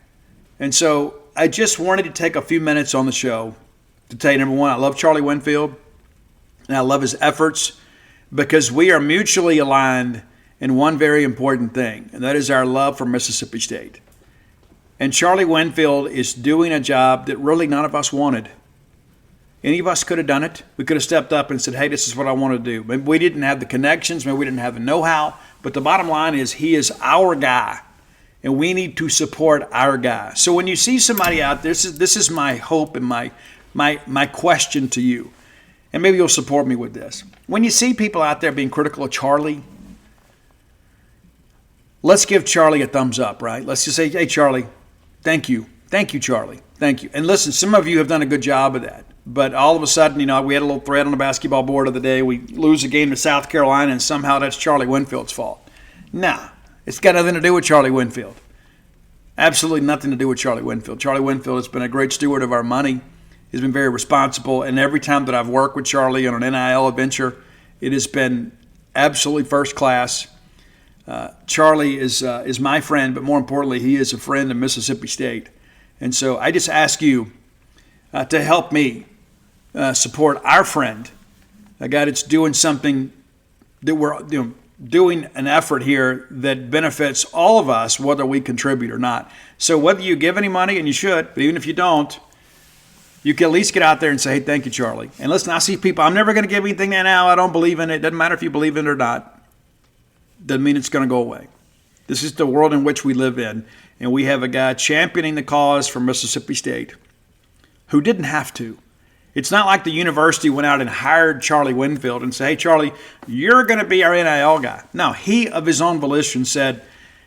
Speaker 1: And so I just wanted to take a few minutes on the show to tell you, number one, I love Charlie Winfield, and I love his efforts because we are mutually aligned in one very important thing, and that is our love for Mississippi State. And Charlie Winfield is doing a job that really none of us wanted. Any of us could have done it. We could have stepped up and said, hey, this is what I want to do. Maybe we didn't have the connections. Maybe we didn't have the know-how. But the bottom line is he is our guy, and we need to support our guy. So when you see somebody out there, this is my hope and my question to you, and maybe you'll support me with this. When you see people out there being critical of Charlie, let's give Charlie a thumbs up, right? Let's just say, hey, Charlie, thank you. Thank you, Charlie. Thank you. And listen, some of you have done a good job of that. But all of a sudden, we had a little thread on the basketball board of the day. We lose a game to South Carolina, and somehow that's Charlie Winfield's fault. Nah, it's got nothing to do with Charlie Winfield. Absolutely nothing to do with Charlie Winfield. Charlie Winfield has been a great steward of our money. He's been very responsible. And every time that I've worked with Charlie on an NIL adventure, it has been absolutely first class. Charlie is my friend, but more importantly, he is a friend of Mississippi State. And so I just ask you to help me support our friend, a guy that's doing something that we're doing an effort here that benefits all of us, whether we contribute or not. So whether you give any money, and you should, but even if you don't, you can at least get out there and say, hey, thank you, Charlie. And listen, I see people, I'm never going to give anything now. I don't believe in it. Doesn't matter if you believe in it or not. Doesn't mean it's going to go away. This is the world in which we live in. And we have a guy championing the cause for Mississippi State who didn't have to. It's not like the university went out and hired Charlie Winfield and said, hey, Charlie, you're going to be our NIL guy. No, he, of his own volition, said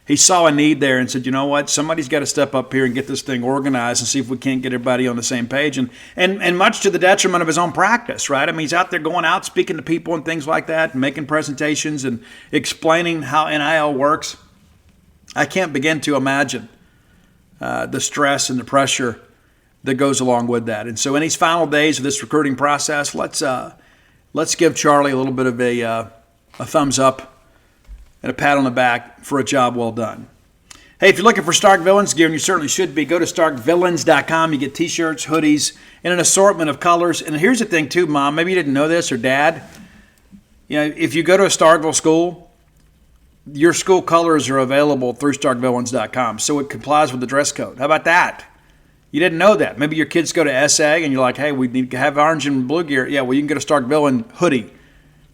Speaker 1: he saw a need there and said, you know what, somebody's got to step up here and get this thing organized and see if we can't get everybody on the same page. And much to the detriment of his own practice, right? I mean, he's out there going out, speaking to people and things like that, and making presentations and explaining how NIL works. I can't begin to imagine the stress and the pressure that goes along with that. And so in these final days of this recruiting process, let's give Charlie a little bit of a thumbs up and a pat on the back for a job well done. Hey, if you're looking for Stark Villains gear, and you certainly should be, go to starkvillains.com. You get T-shirts, hoodies, and an assortment of colors. And here's the thing too, Mom, maybe you didn't know this, or Dad. If you go to a Starkville school, your school colors are available through starkvillains.com, so it complies with the dress code. How about that? You didn't know that. Maybe your kids go to SA and you're like, hey, we need to have orange and blue gear. Yeah, well, you can get a Stark Villain hoodie.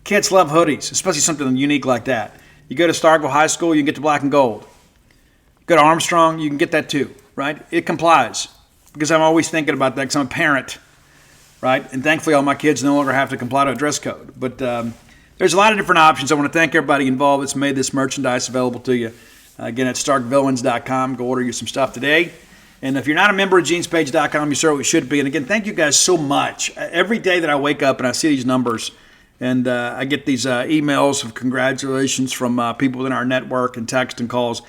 Speaker 1: Kids love hoodies, especially something unique like that. You go to Starkville High School, you can get the black and gold. Go to Armstrong, you can get that too, right? It complies because I'm always thinking about that because I'm a parent, right? And thankfully, all my kids no longer have to comply to a dress code. But there's a lot of different options. I want to thank everybody involved that's made this merchandise available to you. Again, at starkvillains.com. Go order you some stuff today. And if you're not a member of genespage.com, you certainly should be. And again, thank you guys so much. Every day that I wake up and I see these numbers and I get these emails of congratulations from people within our network and text and calls.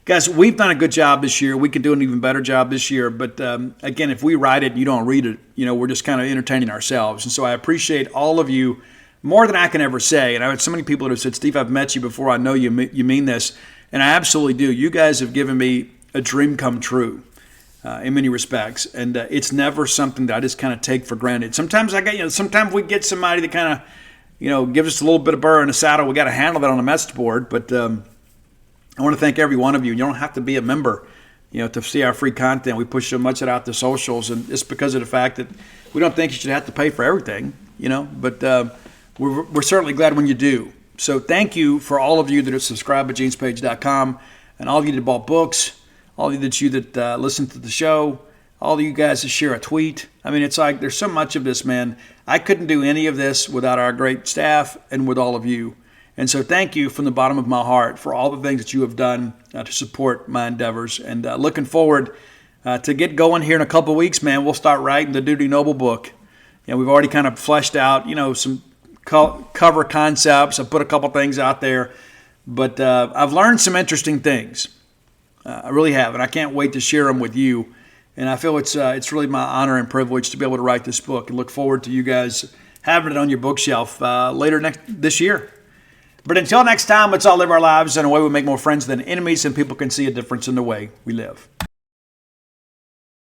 Speaker 1: Guys, we've done a good job this year. We can do an even better job this year. But again, if we write it and you don't read it, we're just kind of entertaining ourselves. And so I appreciate all of you more than I can ever say. And I had so many people that have said, Steve, I've met you before. I know you mean this. And I absolutely do. You guys have given me a dream come true. In many respects, and it's never something that I just kind of take for granted. Sometimes sometimes we get somebody that kind of, gives us a little bit of burr in the saddle. We got to handle that on the message board. But I want to thank every one of you. You don't have to be a member, to see our free content. We push so much of it out to socials, and it's because of the fact that we don't think you should have to pay for everything, But we're certainly glad when you do. So thank you for all of you that are subscribed at genespage.com, and all of you that bought books, all of you that listen to the show, all of you guys that share a tweet. I mean, it's like there's so much of this, man. I couldn't do any of this without our great staff and with all of you. And so thank you from the bottom of my heart for all the things that you have done to support my endeavors. And looking forward to get going here in a couple of weeks, man. We'll start writing the Duty Noble book. We've already kind of fleshed out, some cover concepts. I've put a couple things out there. But I've learned some interesting things. I really have, and I can't wait to share them with you. And I feel it's really my honor and privilege to be able to write this book, and look forward to you guys having it on your bookshelf later this year. But until next time, let's all live our lives in a way we make more friends than enemies, and people can see a difference in the way we live.